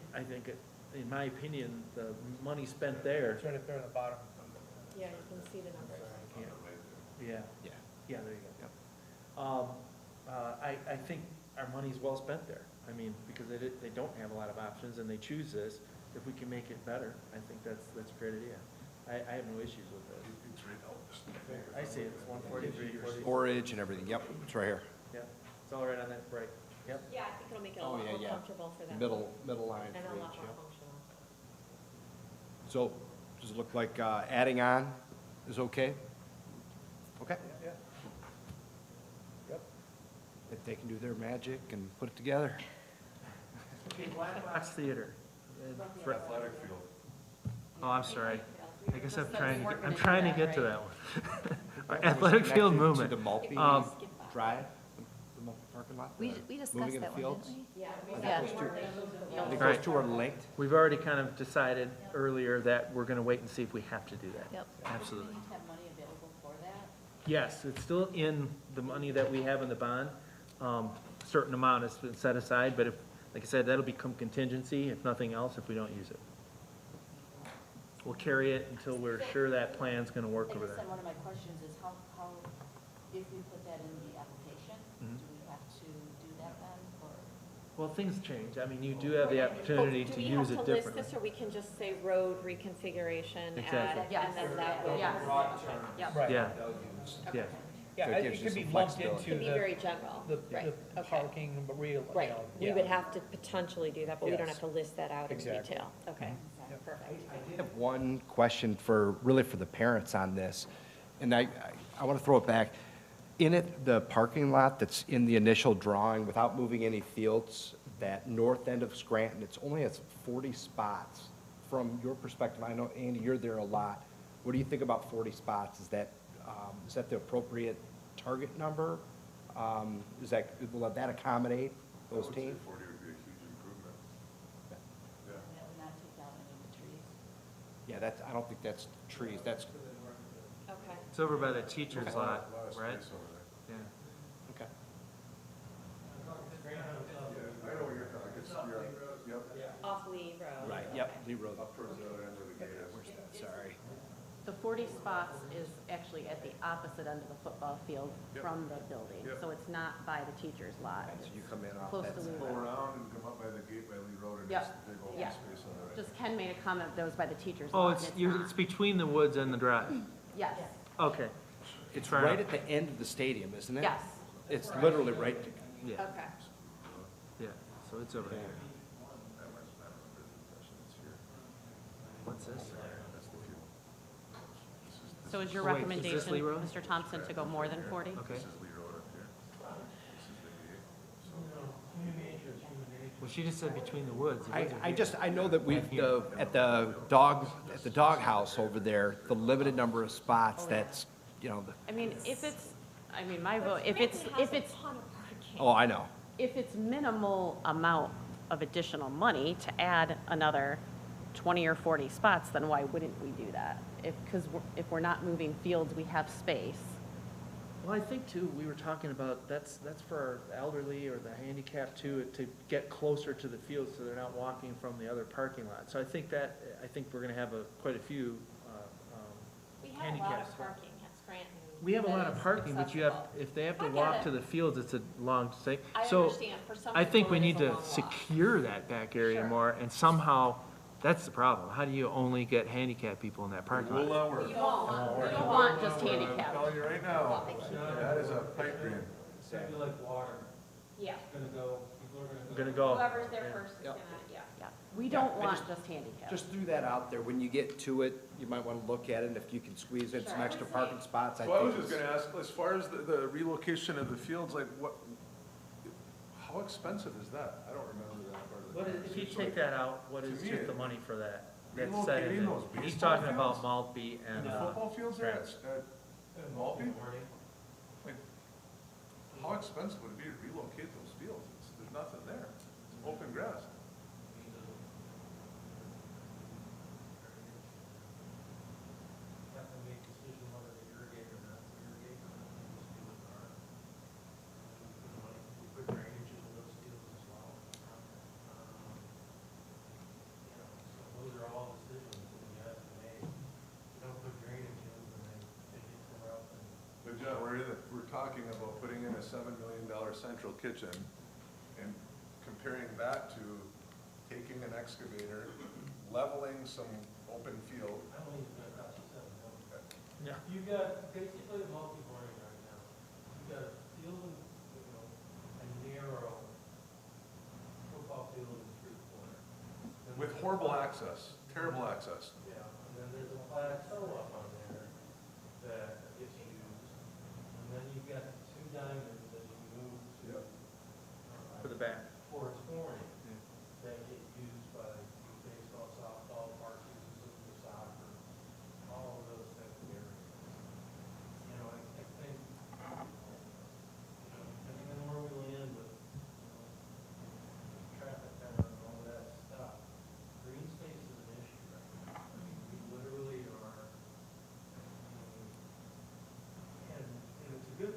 in my opinion, the money spent there. It's right up there on the bottom. Yeah, you can see the numbers. Yeah. Yeah. Yeah, there you go. I think our money's well spent there. I mean, because they don't have a lot of options and they choose this. If we can make it better, I think that's a great idea. I have no issues with it. It's right out. I see it, it's 143, 40. Storage and everything, yep, it's right here. Yep, it's all right on that break. Yep. Yeah, I think it'll make it a Oh, lot yeah, more yeah. comfortable for them. Middle line And for a lot each, more yep. functional. So, does it look like adding on is okay? Okay. Yeah. Yep. If they can do their magic and put it together. Okay, Black Box Theater. Athletic field. Oh, I'm sorry. I guess I'm trying to get to that one. Athletic field Connected movement. To the Maltby Um, Drive, the Maltby parking lot? We the discussed moving of that the one, didn't fields? we? Yeah. Yeah. I think Right. those two are linked. We've already kind of decided earlier that we're gonna wait and see if we have to do that. Yep. Absolutely. have money available for that? Yes, it's still in the money that we have in the bond. Certain amount has been set aside, but if, like I said, that'll become contingency, if nothing else, if we don't use it. We'll carry it until we're sure that plan's gonna work I over guess there. then one of my questions is how, if we put that in the application, Mhm. do we have to do that then, or? Well, things change. I mean, you do have the opportunity to use it Do we have to list differently. this, or we can just say road reconfiguration Exactly. at, and then that will? Yes. Yep. Right. Yeah, yeah. Yeah, So it gives it you could be some lumped flexibility. It could be into very general. the Right, okay. parking, but real, you Right, know, we yeah. would have to potentially do that, but we don't Yes. have to list that out in Exactly. detail. Okay, perfect. I have one question for, really for the parents on this, and I want to throw it back. In it, the parking lot that's in the initial drawing, without moving any fields, that north end of Scranton, it's only has 40 spots. From your perspective, I know, Andy, you're there a lot. What do you think about 40 spots? Is that the appropriate target number? Will that accommodate those teams? 40 would be a huge improvement. That would not take down any of the trees? Yeah, I don't think that's trees, that's, Okay, It's over by the teacher's lot, A lot of right? space over there. Yeah. okay. Yeah, I know what you're talking, yep, off Lee Road. Right, yep, Lee Road. up towards the other end of the gate is. Sorry. The 40 spots is actually at the opposite end of the football field Yep. from the building. Yep. So it's not by the teacher's lot. So you come in off Close that to Lee Go Road. around and come up by the gate by Lee Road and Yep. there's a big open Yeah. space on the right. Just Ken made a comment that was by the teacher's Oh, lot. it's, and you're, it's not. between the woods and the drive. Yes, Okay. It's Fair right enough. at the end of the stadium, isn't it? yes. It's literally right, Yeah, Okay. yeah. So it's over here. That much, that much business it's here. What's this? That's the fuel. So is your Oh, wait, is this recommendation, Lee Road? Mr. Thompson, to go more than 40? Okay. This is Lee Road up here. This is the gate. Well, she just said between the woods. The woods are here. I know that at the dog house over there, the limited number of spots, that's, I mean, my vote, if it's, oh, I know. if it's minimal amount of additional money to add another 20 or 40 spots, then why wouldn't we do that? Because if we're not moving fields, we have space. Well, I think too, we were talking about, that's for our elderly or the handicapped too, to get closer to the field so they're not walking from the other parking lot. So I think we're gonna have quite a few, We have a lot handicap of spots. parking at Scranton. We have a that lot of is parking, but you have, accessible. if they have to I get walk it. to the fields, it's a long stay. I So understand, for some I think people we it need is a to long walk. secure that back area Sure. more, and somehow, that's the problem. How do you only get handicapped people in that parking Will lot? not work. You don't want just I'm handicapped. telling you right now, that is a pipe dream. It's gonna be like water, Yeah, it's gonna go, people are We're gonna gonna go. go, whoever's there first is Yep. gonna, yeah. Yeah, we don't I want just- just handicapped. Just threw that out there. When you get to it, you might want to look at it, and if you can squeeze in some Sure. extra parking spots, I So I was think just it's. gonna ask, as far as the relocation of the fields, like how expensive is that? I don't remember that part of the. what is, if you conversation. take that out, what is To me, just the money for that? That's relocating set in those He's baseball talking about fields? Maltby and, And the football fields there at Maltby? Like, how expensive would it be to relocate those fields? There's nothing there. It's open grass. Have to make a decision whether to irrigate or not to irrigate, and then just do it in our. We put drainage into those fields as well. So those are all decisions that you have to make. You don't put drainage in, and then they get tore up and. But John, we're talking about putting in a $7 million central kitchen and comparing that to taking an excavator, leveling some open field. I don't think it's gonna cost you $7 million. yeah. You've got basically a multi-boarding right now. You've got a field, a narrow football field in the street corner. Then With there's a horrible plat- access, terrible access. Yeah, and then there's a plateau up on there that gets used. And then you've got two diamonds that you move to, For the back. towards Horning that get used by baseball, softball, varsity, for soccer, all of those type of areas. You know, and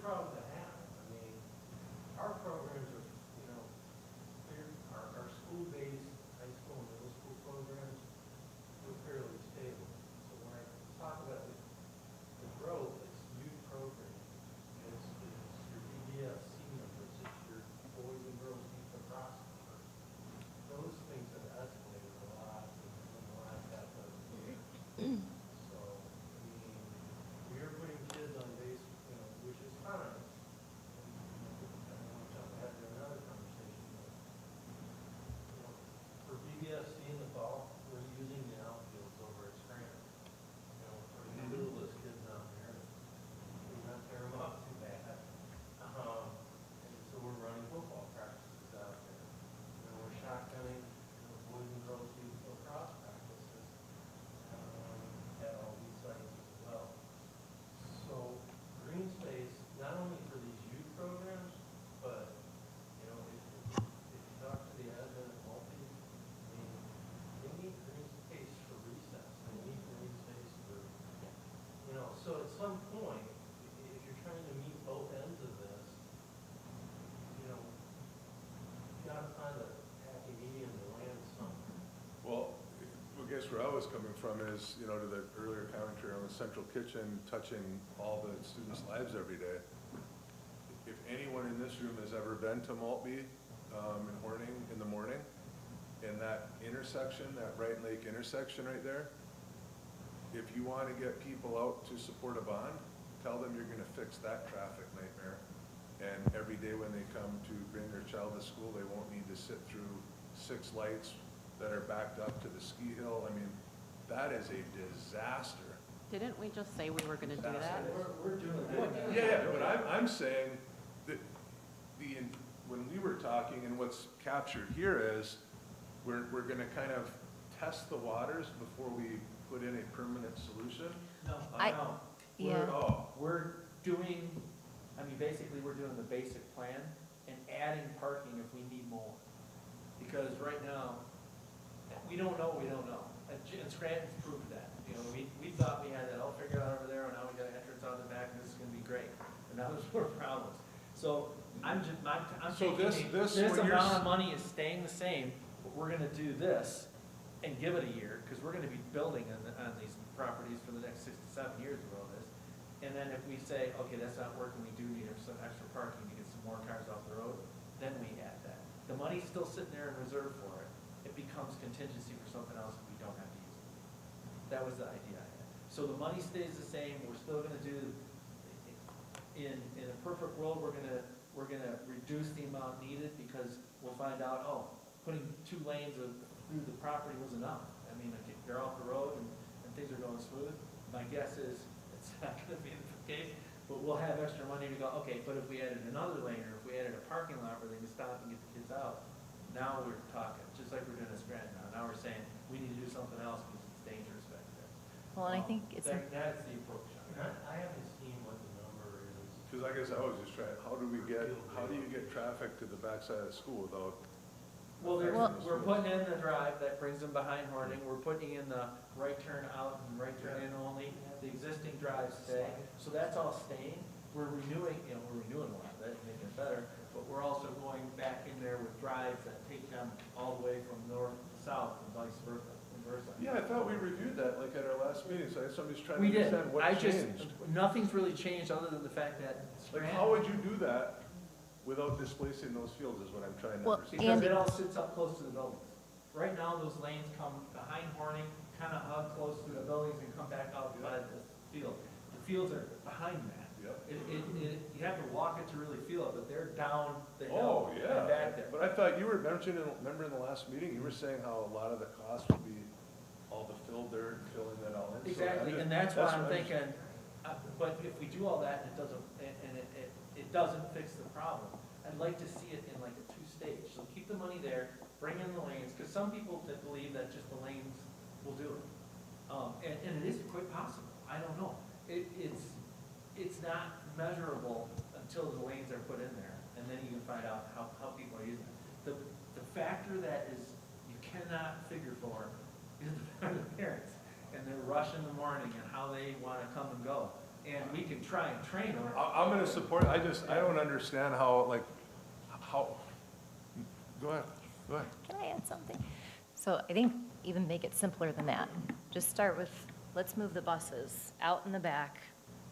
problem to have. I mean, our programs are, you know, our school-based high school and middle school programs, we're fairly stable. So when I talk about the growth, it's youth program, it's your BBSC numbers, it's your boys and girls youth lacrosse numbers. Those things have escalated a lot in the last half of the year. So, I mean, we are putting kids on base, you know, which is fine. And I don't want to jump ahead to another conversation, but, you know, for BBSC in the fall, we're using the outfields over at Scranton. You know, for the littlest kids out there, we not tear them up too bad. And so we're running football practices out there. You know, we're shotgunning, you know, boys and girls youth lacrosse practices, at all these sites as well. So green space, not only for these youth programs, but, you know, if you talk to the admin at Multi, I mean, they need green space for recess, they need green space for, you know, so at some point, if you're trying to meet both ends of this, you know, you gotta find a happy medium to land somewhere. Well, I guess where I was coming from is, you know, to the earlier commentary on the central kitchen touching all the students' lives every day. If anyone in this room has ever been to Maltby in Horning in the morning, in that intersection, that Wright Lake intersection right there, if you want to get people out to support a bond, tell them you're going to fix that traffic nightmare. And every day when they come to bring their child to school, they won't need to sit through 6 lights that are backed up to the ski hill. I mean, that is a disaster. Didn't we just say we were gonna do that? We're doing that. Yeah, but I'm saying that when we were talking, and what's captured here is, we're gonna kind of test the waters before we put in a permanent solution. No, I- no. Yeah. Oh, We're doing, I mean, basically, we're doing the basic plan and adding parking if we need more. Because right now, we don't know, and Scranton's proved that. You know, we thought we had that all figured out over there, and now we got an entrance out the back, and this is gonna be great. And now there's more problems. So I'm So thinking, this this what you're amount s- of money is staying the same, but we're gonna do this and give it a year, because we're gonna be building on these properties for the next 6 to 7 years of all this. And then if we say, okay, that's not working, we do need some extra parking to get some more cars off the road, then we add that. The money's still sitting there in reserve for it. It becomes contingency for something else if we don't have to use it. That was the idea I had. So the money stays the same, we're still gonna do, in a perfect world, we're gonna reduce the amount needed, because we'll find out, oh, putting 2 lanes through the property was enough. I mean, they're off the road and things are going smooth. My guess is it's not gonna be the case, but we'll have extra money to go, okay, but if we added another lane, or if we added a parking lot where they can stop and get the kids out, now we're talking, just like we're doing at Scranton now. Now we're saying, we need to do something else because it's dangerous back there. Well, and I think it's, That's the approach. I haven't seen what the number is. because I guess I was just trying, how do you get traffic to the backside of the school without? Well, Well- we're putting in the drive that brings them behind Horning, we're putting in the right turn out and right turn in only, the existing drives stay, so that's all staying. We're renewing a lot of it, making it better, but we're also going back in there with drives that take them all the way from north to south and vice versa. Yeah, I thought we reviewed that like at our last meeting, so somebody's trying to We did, understand what I just, changed. nothing's really changed other than the fact that. Like, how would you do that without displacing those fields is what I'm trying to Well, understand. Because Andy- it all sits up close to the buildings. Right now, those lanes come behind Horning, kind of hug close to the buildings and come back out by the field. The fields are behind that. Yep. You have to walk it to really feel it, but they're down the hill Oh, and yeah, back there. but I thought you were mentioning, remember in the last meeting, you were saying how a lot of the cost would be all the filled dirt, filling that all in. So Exactly, I'm and just- that's why I'm what just- thinking, but if we do all that and it doesn't, and it doesn't fix the problem, I'd like to see it in like a 2-stage. So keep the money there, bring in the lanes, because some people that believe that just the lanes will do it. And it is quite possible, I don't know. It's not measurable until the lanes are put in there, and then you can find out how people are using it. The factor that is, you cannot figure for is the parents, and their rush in the morning and how they want to come and go. and we can try and train them. I'm gonna support, I don't understand how, like, how, go ahead, go ahead. Can I add something? So I think even make it simpler than that. Just start with, let's move the buses out in the back,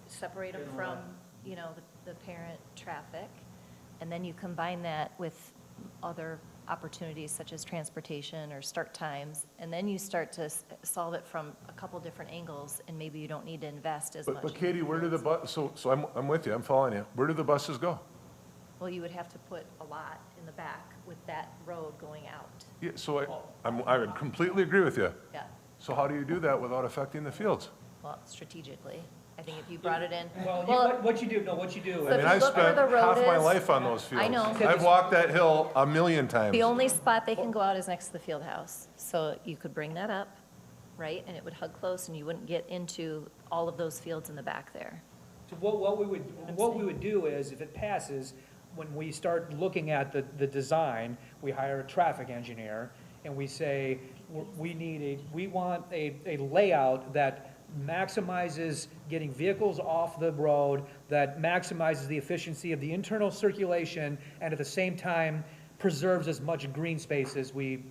separate them from, you know, the parent traffic, and then you combine that with other opportunities such as transportation or start times, and then you start to solve it from a couple different angles, and maybe you don't need to invest as much. But Katie, where do the so I'm with you, I'm following you. Where do the buses go? Well, you would have to put a lot in the back with that road going out. Yeah, so I would completely agree with you. Yeah, So how do you do that without affecting the fields? well, strategically. I think if you brought it in. Well, what you do, what you do So is. I mean, if you I look where spent the road half my is- life on those fields. I know. I've walked that hill a million times. The only spot they can go out is next to the field house. So you could bring that up, right? And it would hug close and you wouldn't get into all of those fields in the back there. So what we would do is, if it passes, when we start looking at the design, we hire a traffic engineer, and we say, we want a layout that maximizes getting vehicles off the road, that maximizes the efficiency of the internal circulation, and at the same time preserves as much green space as we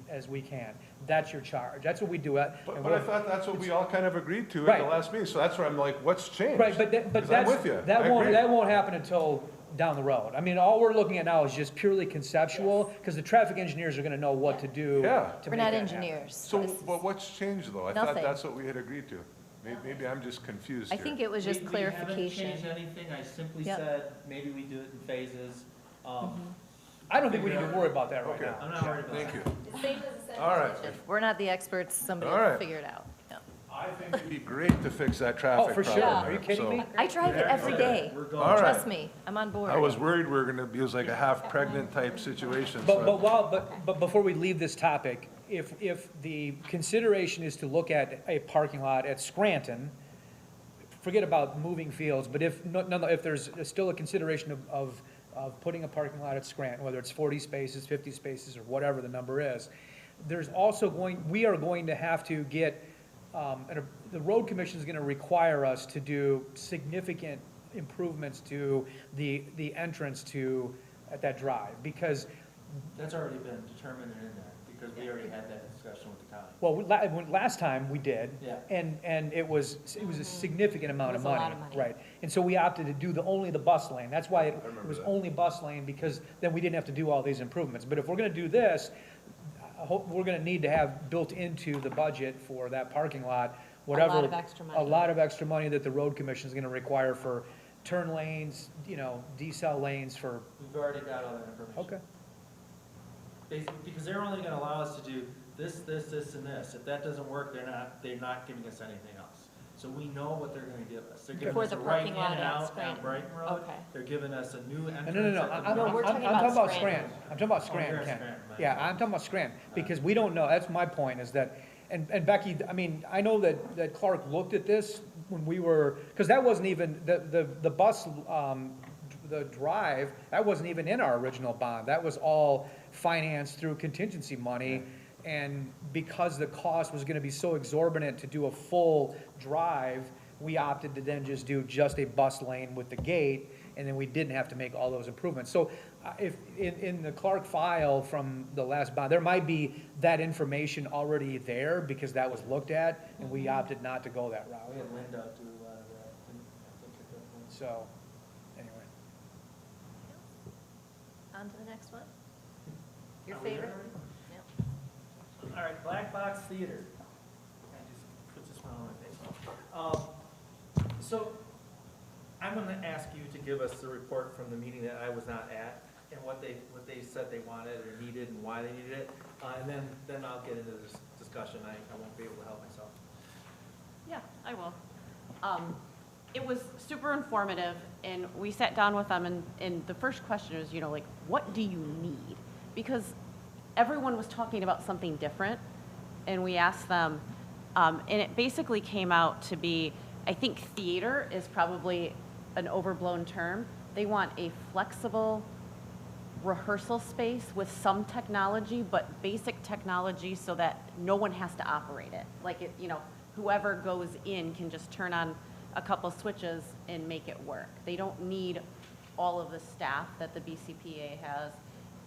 can. That's your charge. That's what we do. But I thought that's what we all kind of agreed to at the Right. last meeting, so that's where I'm like, what's changed? Right, but 'Cause I'm that's, with you. I that agree. won't happen until down the road. I mean, all we're looking at now is just purely conceptual, because the traffic engineers are gonna know what to do. Yeah. to We're make not that happen. engineers. So, This is- but what's changed though? I thought Nothing. that's what we had agreed to. Maybe I'm just confused I here. think it was just We haven't clarification. changed anything, I simply Yep. said, maybe we do it in phases. I don't think we need to worry about that right Okay. now. I'm not worried about Thank that. you. All right. We're not the experts, somebody All will right. figure it out. Yeah. I think it'd be great to fix that traffic for problem. sure. Are there, you kidding so- me? I drive it every day. We're going. All right. Trust me, I'm on board. I was worried we were gonna be, it was like a half-pregnant type situation, But so. but before we leave this topic, if the consideration is to look at a parking lot at Scranton, forget about moving fields, but if there's still a consideration of putting a parking lot at Scranton, whether it's 40 spaces, 50 spaces, or whatever the number is, we are going to have to get, and the road commission is gonna require us to do significant improvements to the entrance at that drive, because That's already been determined and in there, because we already had that discussion with the county. well, last time we did. Yeah. And it was a significant amount of It was a money. lot of money. Right. And so we opted to do only the bus lane. That's why it remember was that. only bus lane, because then we didn't have to do all these improvements. But if we're gonna do this, we're gonna need to have built into the budget for that parking lot, whatever. lot of extra money. A lot of extra money that the road commission is gonna require for turn lanes, decel lanes for, We've already got all that information. okay. Because they're only gonna allow us to do this, and this. If that doesn't work, they're not giving us anything else. So we know what they're gonna give us. They're giving For us the a right in parking lot and at out Scranton. at Brighton Road. Okay. They're giving us a new entrance. No, at the I'm north. we're talking talking about about Scranton. Scranton. I'm talking about Oh, Scranton, you're at Ken. Scranton, my Yeah, bad. I'm talking about Scranton, because we don't know, that's my point, is that, and Becky, I mean, I know that Clark looked at this when we were, because that wasn't even, the bus, the drive, that wasn't even in our original bond. That was all financed through contingency money. And because the cost was gonna be so exorbitant to do a full drive, we opted to then just do just a bus lane with the gate, and then we didn't have to make all those improvements. So if, in the Clark file from the last bond, there might be that information already there, because that was looked at, and we opted not to go that route. We had Linda do a lot of that. I think it was- So, anyway. On to the next one. Your Are we there favorite? already? Yep. All right, Black Box Theater. I just put this smile on my face. So I'm gonna ask you to give us the report from the meeting that I was not at, and what they said they wanted or needed and why they needed it. And then I'll get into this discussion. I won't be able to help myself. Yeah, I will. It was super informative, and we sat down with them, and the first question was, like, what do you need? Because everyone was talking about something different, and we asked them, and it basically came out to be, I think theater is probably an overblown term. They want a flexible rehearsal space with some technology, but basic technology so that no one has to operate it. Like, whoever goes in can just turn on a couple switches and make it work. They don't need all of the staff that the BCPA has,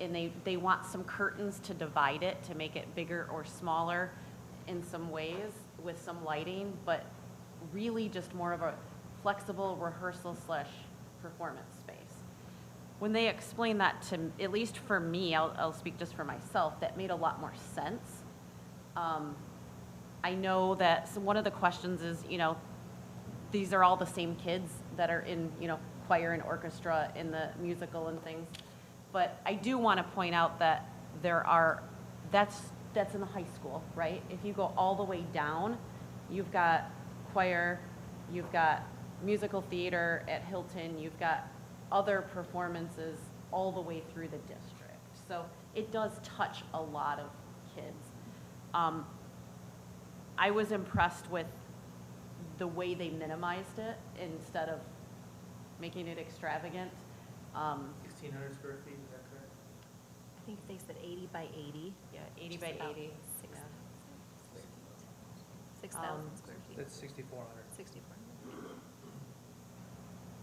and they want some curtains to divide it, to make it bigger or smaller in some ways with some lighting, but really just more of a flexible rehearsal / performance space. When they explained that to, at least for me, I'll speak just for myself, that made a lot more sense. I know that one of the questions is, these are all the same kids that are in, choir and orchestra in the musical and things. But I do want to point out that that's in the high school, right? If you go all the way down, you've got choir, you've got musical theater at Hilton, you've got other performances all the way through the district. So it does touch a lot of kids. I was impressed with the way they minimized it instead of making it extravagant. 1,600 square feet, is that correct? I think they said 80 by 80. Yeah, 80 by Just about 80. 6,000 square feet. That's 6,400. 64.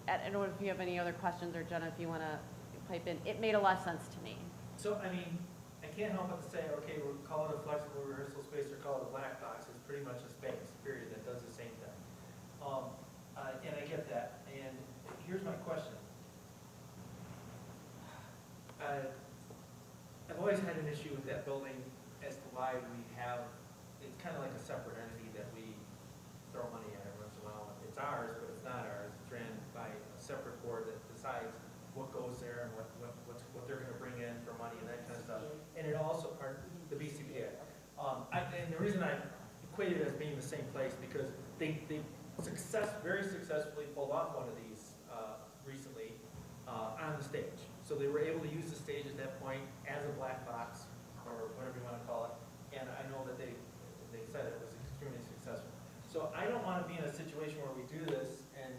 I don't know if you have any other questions, or Jenna, if you want to pipe in. It made a lot of sense to me. So, I mean, I can't help but to say, okay, we'll call it a flexible rehearsal space or call it a black box. It's pretty much a space, period, that does the same thing. And I get that. And here's my question. I've always had an issue with that building as to why we have, it's kind of like a separate entity that we throw money at every once in a while. It's ours, but it's not ours. It's ran by a separate board that decides what goes there and what they're gonna bring in for money and that kind of stuff. And it also, the BCPA. And the reason I equate it as being the same place, because they very successfully pulled off one of these recently on the stage. So they were able to use the stage at that point as a black box, or whatever you want to call it. And I know that they said it was extremely successful. So I don't want to be in a situation where we do this and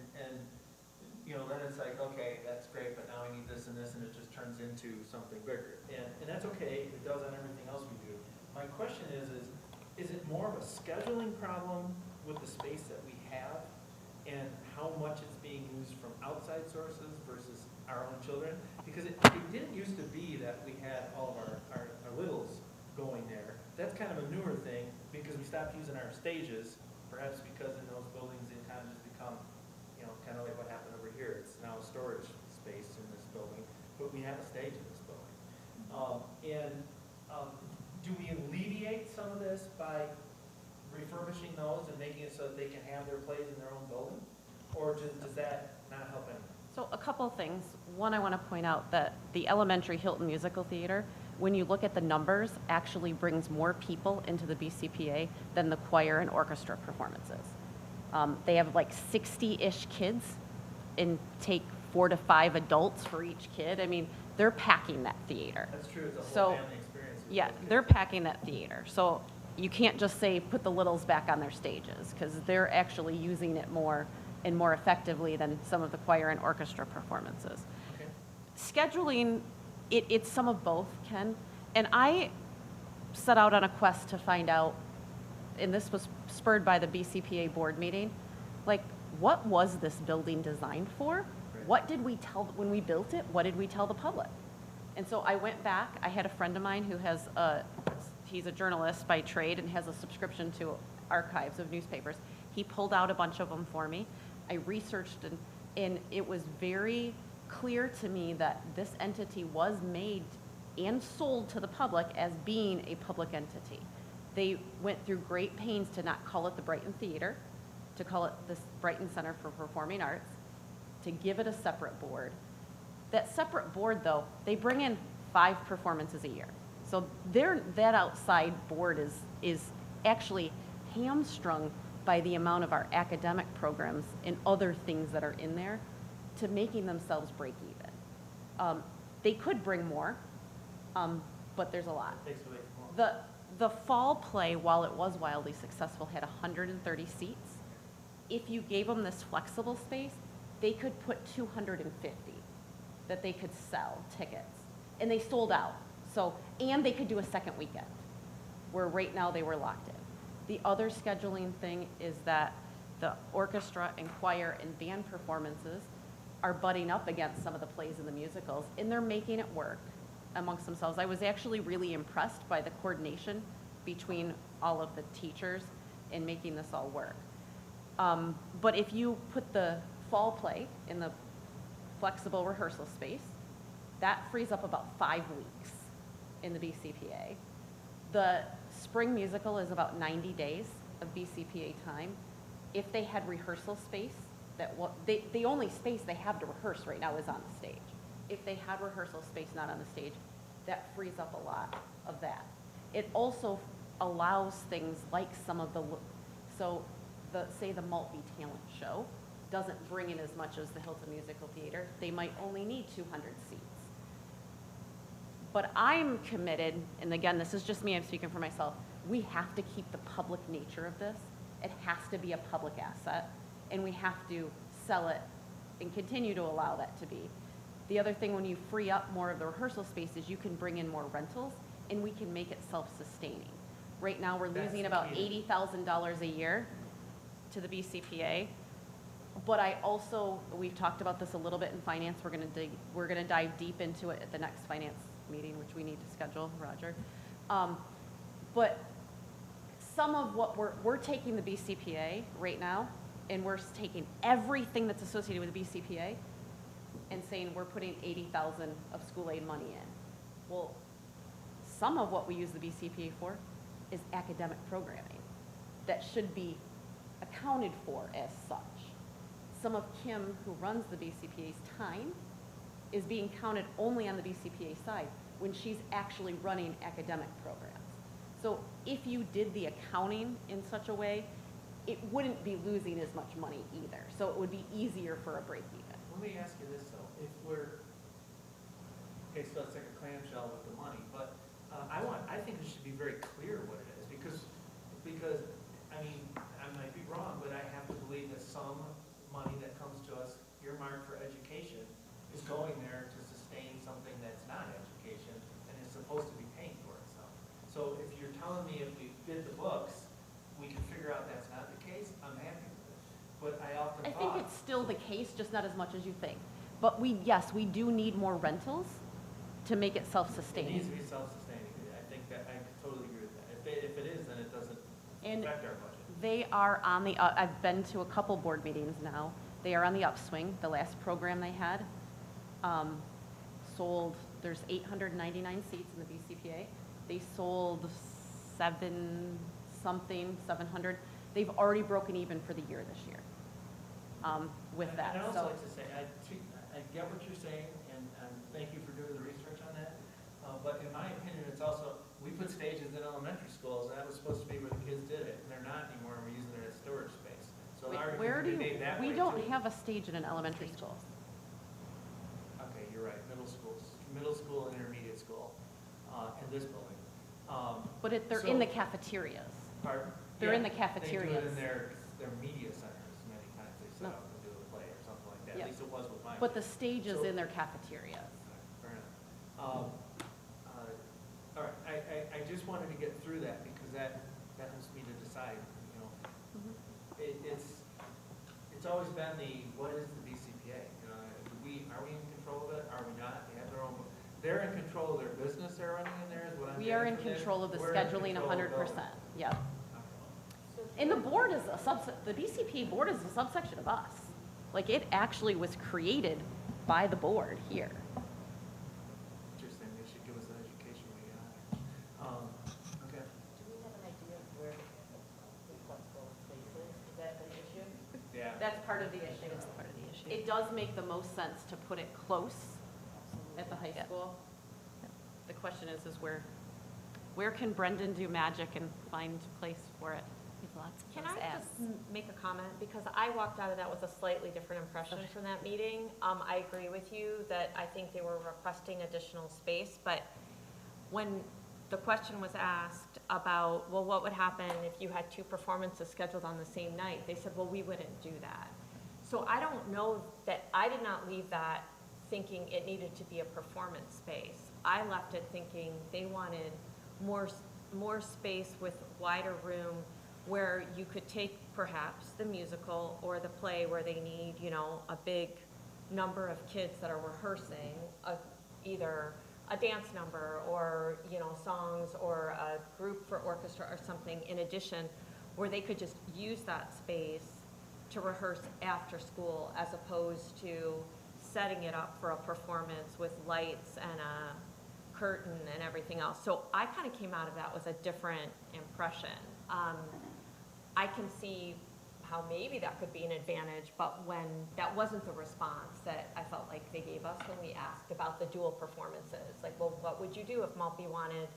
then it's like, okay, that's great, but now we need this, and it just turns into something bigger. And that's okay, it does on everything else we do. My question is it more of a scheduling problem with the space that we have and how much it's being used from outside sources versus our own children? Because it didn't used to be that we had all of our littles going there. That's kind of a newer thing because we stopped using our stages, perhaps because in those buildings they kind of just become, kind of like what happened over here. It's now a storage space in this building, but we have a stage in this building. Do we alleviate some of this by refurbishing those and making it so that they can have their plays in their own building? Or does that not help anyone? So a couple of things. One, I want to point out that the elementary Hilton Musical Theater, when you look at the numbers, actually brings more people into the BCPA than the choir and orchestra performances. They have like 60-ish kids and take 4 to 5 adults for each kid. I mean, they're packing that theater. That's true, it's a So, whole family experience. with Yeah, those kids. they're packing that theater. So you can't just say, put the littles back on their stages, because they're actually using it more and more effectively than some of the choir and orchestra performances. Okay. Scheduling, it's some of both, Ken. And I set out on a quest to find out, and this was spurred by the BCPA board meeting, like, what was this building designed for? Right. What did we tell, when we built it, what did we tell the public? And so I went back, I had a friend of mine who has he's a journalist by trade and has a subscription to archives of newspapers. He pulled out a bunch of them for me. I researched and it was very clear to me that this entity was made and sold to the public as being a public entity. They went through great pains to not call it the Brighton Theater, to call it the Brighton Center for Performing Arts, to give it a separate board. That separate board, though, they bring in 5 performances a year. So that outside board is actually hamstrung by the amount of our academic programs and other things that are in there to making themselves break even. They could bring more, but there's a lot. Takes away from more. The fall play, while it was wildly successful, had 130 seats. If you gave them this flexible space, they could put 250 that they could sell tickets, and they sold out. So, and they could do a second weekend, where right now they were locked in. The other scheduling thing is that the orchestra and choir and band performances are butting up against some of the plays and the musicals, and they're making it work amongst themselves. I was actually really impressed by the coordination between all of the teachers in making this all work. But if you put the fall play in the flexible rehearsal space, that frees up about 5 weeks in the BCPA. The spring musical is about 90 days of BCPA time. If they had rehearsal space, the only space they have to rehearse right now is on the stage. If they had rehearsal space not on the stage, that frees up a lot of that. It also allows things like some of the, say the Maltby Talent Show doesn't bring in as much as the Hilton Musical Theater. They might only need 200 seats. But I'm committed, and again, this is just me, I'm speaking for myself, we have to keep the public nature of this. It has to be a public asset, and we have to sell it and continue to allow that to be. The other thing, when you free up more of the rehearsal spaces, you can bring in more rentals, and we can make it self-sustaining. Right now, we're losing about $80,000 a year to the BCPA. But I also, we've talked about this a little bit in finance, we're gonna dive deep into it at the next finance meeting, which we need to schedule, Roger. But some of what we're taking the BCPA right now, and we're taking everything that's associated with the BCPA and saying we're putting 80,000 of school aid money in. Well, some of what we use the BCPA for is academic programming that should be accounted for as such. Some of Kim, who runs the BCPA's time, is being counted only on the BCPA side when she's actually running academic programs. So if you did the accounting in such a way, it wouldn't be losing as much money either. So it would be easier for a break even. Let me ask you this though, if we're, okay, so it's like a clamshell with the money, but I think it should be very clear what it is, because, I mean, I might be wrong, but I have to believe that some money that comes to us earmarked for education is going there to sustain something that's not education and is supposed to be paying for itself. So if you're telling me if we did the books, we can figure out that's not the case, I'm happy with it. But I often I think it's still the case, just not as much as you think. But yes, we do need more rentals to make it it self-sustaining. needs to be self-sustaining. I think that, I totally agree with that. If it is, then it doesn't And affect our budget. they are on the, I've been to a couple board meetings now. They are on the upswing. The last program they had sold, there's 899 seats in the BCPA. They sold 700. They've already broken even for the year this year with that. And I'd So also like to say, I get what you're saying, and thank you for doing the research on that. But in my opinion, it's also, we put stages in elementary schools, and that was supposed to be where the kids did it, and they're not anymore, and we're using it as storage space. So an argument where can do be you, made that we way, don't too. have a stage in an elementary school. Okay, you're right, middle school and intermediate school, in this building. But they're in the cafeterias. Pardon? They're in the They do cafeterias. it in their media centers, many times they set No. up and do a play or something like that, Yeah. at least it was with mine. But the stage is So- in their cafeterias. Fair enough. All right, I just wanted to get through that because that helps me to decide, you know. It's always been what is the BCPA? You know, are we in control of it? Are we not? They have their own, they're in control of their business they're running in there is what I'm We are in getting from this? control of the We're in scheduling control of 100%, yep. those. And the board is the BCPA board is a subsection of us. Like, it actually was created by the board here. Interesting, they should give us an education when we get on there. Okay. Do we have an idea of where the flexible space is? Is that the issue? Yeah. That's part of the issue. That's part of the issue. It does make the most sense to put it close at the high Yeah. school. The question is where can Brendan do magic and find place for it? We have lots of Can those I asks. just make a comment? Because I walked out of that with a slightly different impression from that meeting. I agree with you that I think they were requesting additional space, but when the question was asked about, well, what would happen if you had 2 performances scheduled on the same night? They said, well, we wouldn't do that. So I don't know that, I did not leave that thinking it needed to be a performance space. I left it thinking they wanted more space with wider room where you could take perhaps the musical or the play where they need, you know, a big number of kids that are rehearsing either a dance number or, you know, songs or a group for orchestra or something in addition, where they could just use that space to rehearse after school as opposed to setting it up for a performance with lights and a curtain and everything else. So I kind of came out of that with a different impression. I can see how maybe that could be an advantage, but when that wasn't the response that I felt like they gave us when we asked about the dual performances. Like, well, what would you do if Maltby wanted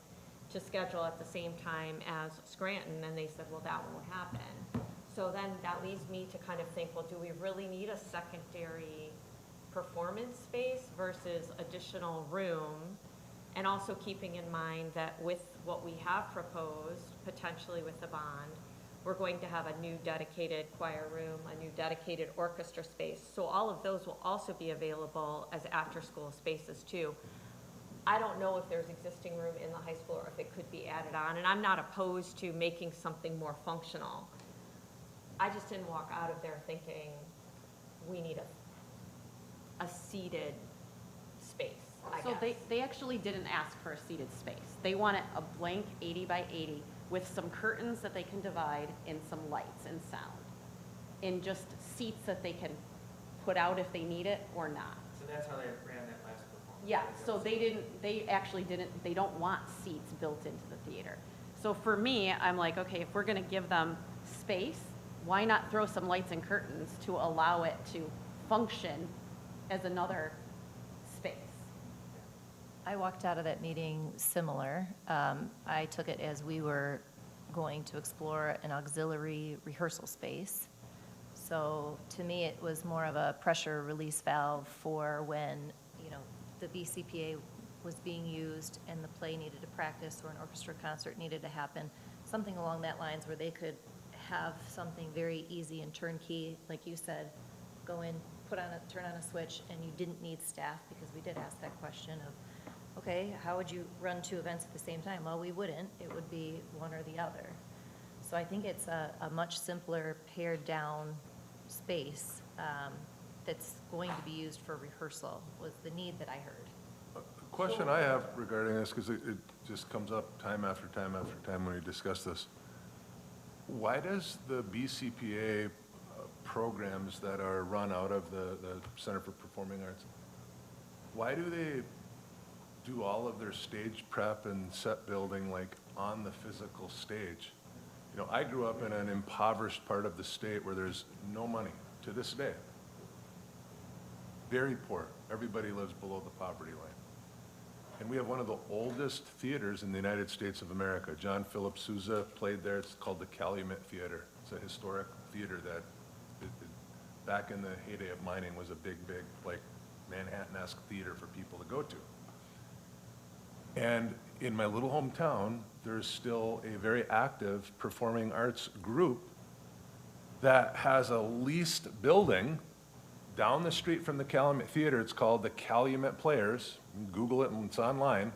to schedule at the same time as Scranton? And they said, well, that won't happen. So then that leads me to kind of think, well, do we really need a secondary performance space versus additional room? And also keeping in mind that with what we have proposed, potentially with the bond, we're going to have a new dedicated choir room, a new dedicated orchestra space. So all of those will also be available as after-school spaces too. I don't know if there's existing room in the high school or if it could be added on, and I'm not opposed to making something more functional. I just didn't walk out of there thinking we need a seated space, I So guess. they actually didn't ask for a seated space. They wanted a blank 80 by 80 with some curtains that they can divide and some lights and sound. And just seats that they can put out if they need it or not. So that's how they ran that last performance. Yeah, so they don't want seats built into the theater. So for me, I'm like, okay, if we're gonna give them space, why not throw some lights and curtains to allow it to function as another space? I walked out of that meeting similar. I took it as we were going to explore an auxiliary rehearsal space. So to me, it was more of a pressure release valve for when, you know, the BCPA was being used and the play needed to practice or an orchestra concert needed to happen, something along that lines where they could have something very easy and turnkey, like you said, go in, turn on a switch, and you didn't need staff, because we did ask that question of, okay, how would you run two events at the same time? Well, we wouldn't. It would be one or the other. So I think it's a much simpler, pared-down space that's going to be used for rehearsal, was the need that I heard. A question I have regarding this, because it just comes up time after time after time when we discuss this. Why does the BCPA programs that are run out of the Center for Performing Arts, why do they do all of their stage prep and set building like on the physical stage? You know, I grew up in an impoverished part of the state where there's no money to this day. Very poor. Everybody lives below the poverty line. And we have one of the oldest theaters in the United States of America. John Philip Sousa played there. It's called the Calumet Theater. It's a historic theater that, back in the heyday of mining, was a big, like Manhattan-esque theater for people to go to. And in my little hometown, there's still a very active performing arts group that has a leased building down the street from the Calumet Theater. It's called the Calumet Players. You can Google it and it's online.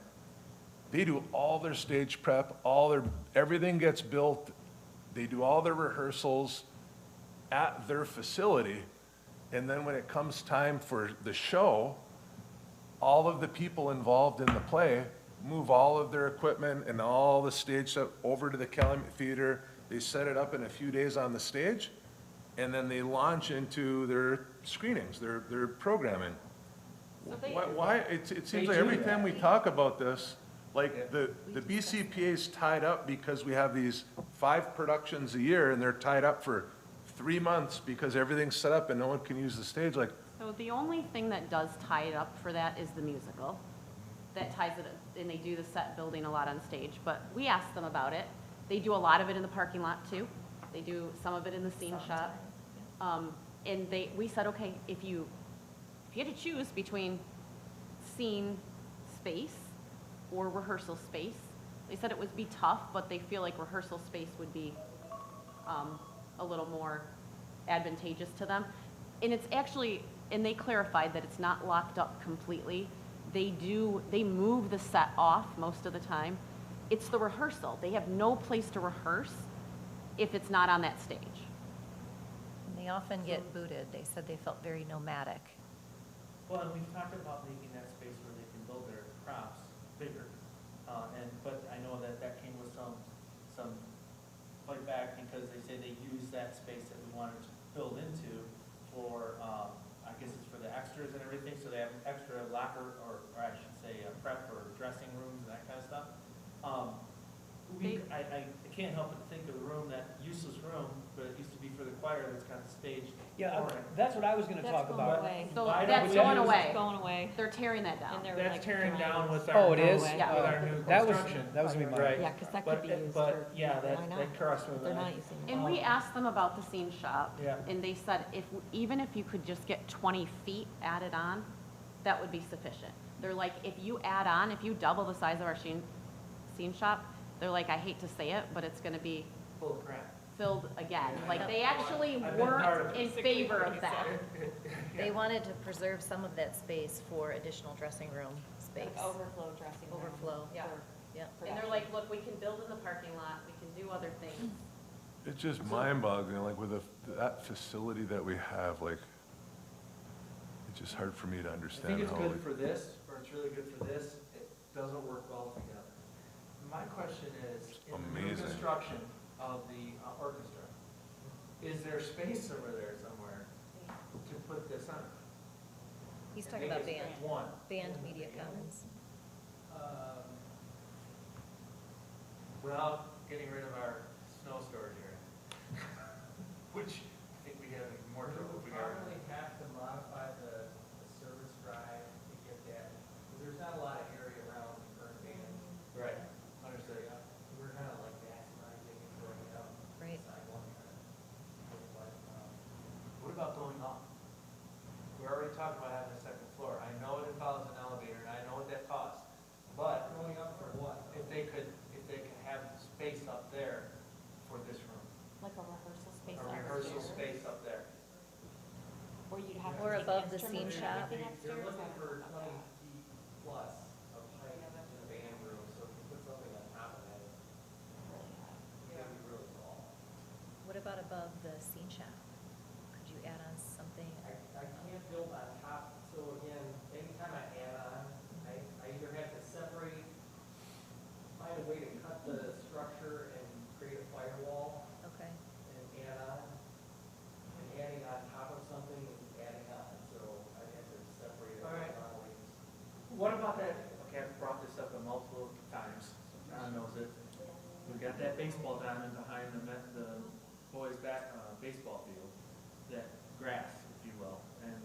They do all their stage prep, everything gets built. They do all their rehearsals at their facility. And then when it comes time for the show, all of the people involved in the play move all of their equipment and all the stage stuff over to the Calumet Theater. They set it up in a few days on the stage, and then they launch into their screenings, their programming. So they- Why, it seems like do every that. time we talk about this, like the BCPA's tied up because we have these 5 productions a year and they're tied up for 3 months because everything's set up and no one can use the stage. Like, So the only thing that does tie it up for that is the musical. That ties it, and they do the set building a lot on stage, but we asked them about it. They do a lot of it in the parking lot too. They do some of it in the scene shop. And we said, okay, if you had to choose between scene space or rehearsal space, they said it would be tough, but they feel like rehearsal space would be a little more advantageous to them. And it's actually, and they clarified that it's not locked up completely. They move the set off most of the time. It's the rehearsal. They have no place to rehearse if it's not on that stage. they often get booted. They said they felt very nomadic. Well, and we've talked about making that space where they can build their crops bigger. But I know that that came with some fight back because they say they use that space that we wanted to build into for, I guess it's for the extras and everything, so they have extra locker, or I should say prep or dressing rooms and that kind of stuff. I can't help but think of the room, that useless room, but it used to be for the choir that's got the stage. Yeah, for it. that's what I was gonna talk about. So Why don't that's we going use- away. It's going away. They're tearing that down. And they're That's like tearing down drawings. with our. Oh, it is? With Yeah. our new That was, construction. that was gonna be my. Right. Yeah, because that could be used for, But, yeah, why that not? crossed with They're that. not using it. And we asked them about the scene shop. Yeah. And they said even if you could just get 20 feet added on, that would be sufficient. They're like, if you double the size of our scene shop, they're like, I hate to say it, but it's gonna be Full of crap. filled again. Like, they actually I've been part weren't of it. in favor of that. They wanted to preserve some of that space for additional dressing room space. Overflow dressing room. Overflow. Yeah. Yeah. And they're like, look, we can build in the parking lot, we can do other things. It's just mind-boggling, like with that facility that we have, like, it's just hard for me to I understand think it's how. good for this, or it's really good for this, it doesn't work well together. My question is, in the new Amazing. construction of the orchestra, is there space over there somewhere to put this on? He's And talking make about it band, One. band media commons. Without getting rid of our snow storage area, which I think we have more trouble if we got. Probably have to modify the service drive to get that, there's not a lot of area around the current band. Right, understood. We're kind of like maximizing and growing it up. Right. Sidewalk kind of. What about going up? We're already talking about having a second floor. I know it involves an elevator, and I know what that costs. But Going up for what? if they could have space up there for this room, Like a rehearsal space a rehearsal space up there. Or you'd have Or above the scene shop. They're looking for 20 feet plus of height in a band room, so if you put something on top of that, it's gonna be really tall. What about above the scene shop? Could you add on something? I can't build on top, so again, anytime I add on, I either have to separate, find a way to cut the structure and create a firewall Okay. and add on, and adding on top of something and adding on, so I have to separate it. All right. a lot of ways. What about that? Okay, I've brought this up multiple times. Ron knows it. We've got that baseball diamond behind the boys' baseball field, that grass, if you will. And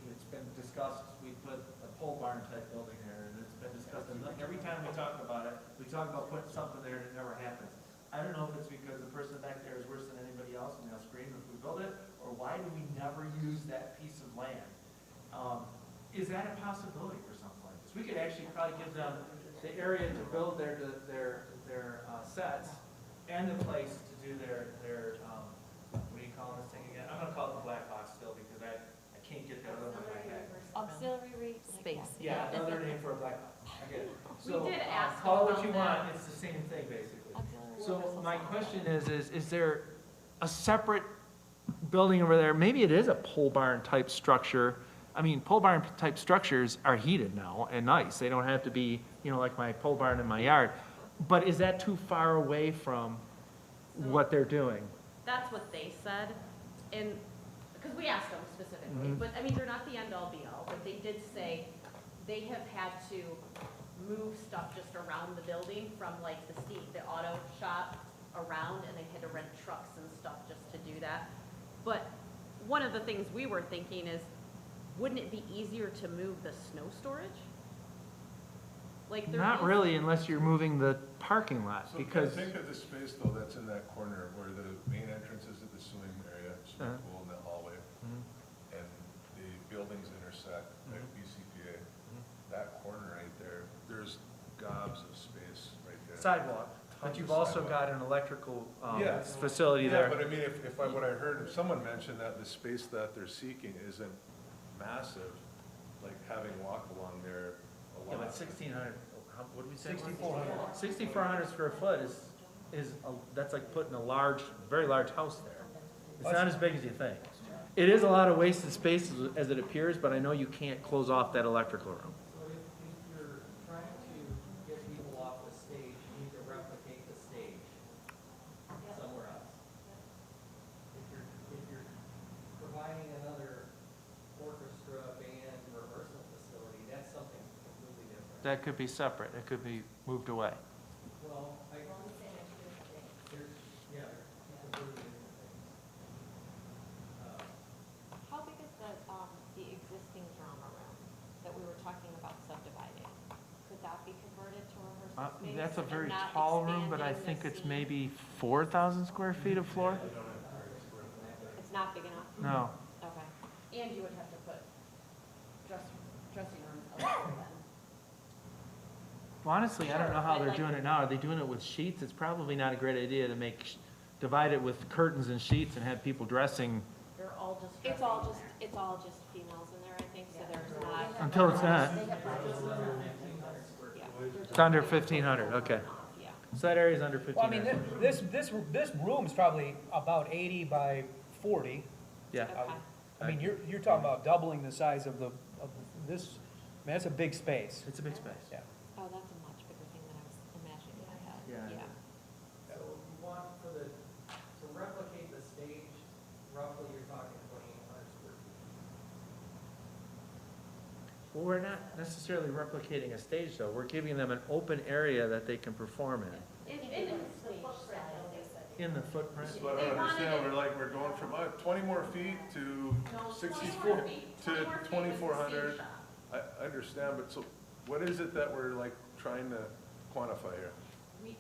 it's been discussed, we put a pole barn type building there, and it's been discussed. And every time we talk about it, we talk about putting something there and it never happens. I don't know if it's because the person back there is worse than anybody else and they'll scream if we build it, or why do we never use that piece of land? Is that a possibility for something like this? We could actually probably give them the area to build their sets and the place to do their what do you call this thing again? I'm gonna call it the black box still because I can't get that other one in my head. Auxiliary rate. Space. Yeah, another name for a black box. I get it. We So, did ask call it about what you that. want, it's the same thing basically. So my question is there a separate building over there? Maybe it is a pole barn type structure. I mean, pole barn type structures are heated now and nice. They don't have to be, like my pole barn in my yard. But is that too far away from what they're doing? That's what they said, and, because we asked them specifically, but, I mean, they're not the end-all be-all, but they did say they have had to move stuff just around the building from like the auto shop around, and they had to rent trucks and stuff just to do that. But one of the things we were thinking is, wouldn't it be easier to move the snow storage? Like, there Not is- really unless you're moving the parking lot, So because, think of the space though that's in that corner where the main entrance is at the swimming area, swimming Uh-huh. pool in that hallway, and the buildings intersect at BCPA. That corner right there, there's gobs of space right there. sidewalk, but Tons you've of also sidewalk. got an electrical, Yeah. facility Yeah, there. but I mean, what I heard, someone mentioned that the space that they're seeking isn't massive, like having walk along there a Yeah, lot. but 1,600, what did we say? 6,400. 6,400 square foot is, that's like putting a very large house there. It's not as big as you think. It is a lot of wasted space as it appears, but I know you can't close off that electrical room. So if you're trying to get people off the stage, you need to replicate the stage somewhere else. If you're providing another orchestra, band, rehearsal facility, that's something completely different. That could be separate, it could be moved away. Well, there's, yeah, there's two completely different things. How big is the existing drama room that we were talking about subdividing? Could that be converted to rehearsal space? That's a and very not tall room, but I expanding think the it's seat? maybe 4,000 square feet of floor? It's not big enough? No. Okay. And you would have to put dressing rooms elsewhere then. Well, honestly, I don't know how Sure, they're but doing it now. Are they doing it with sheets? It's probably not a great idea to divide it with curtains and sheets and have people dressing They're all just It's dressing all in just, there. it's all just females in there, I think, so there's not, until it's not. yeah, It's under 1,500, okay. yeah. So that area's under Well, I mean, 1,500. this room's probably about 80 by 40. Yeah. Okay. I mean, you're talking about doubling the size of this, I mean, that's a big space. It's a big space. Yeah. Oh, that's a much bigger thing than I was imagining in my head. Yeah. So you want to replicate the stage, roughly you're talking 2,800 square feet. Well, we're not necessarily replicating a stage, though. We're giving them an open area that they can perform in. In the footprint? That's what I don't understand, we're going from 20 more feet to 64 to 2,400. I understand, but so what is it that we're like trying to quantify here?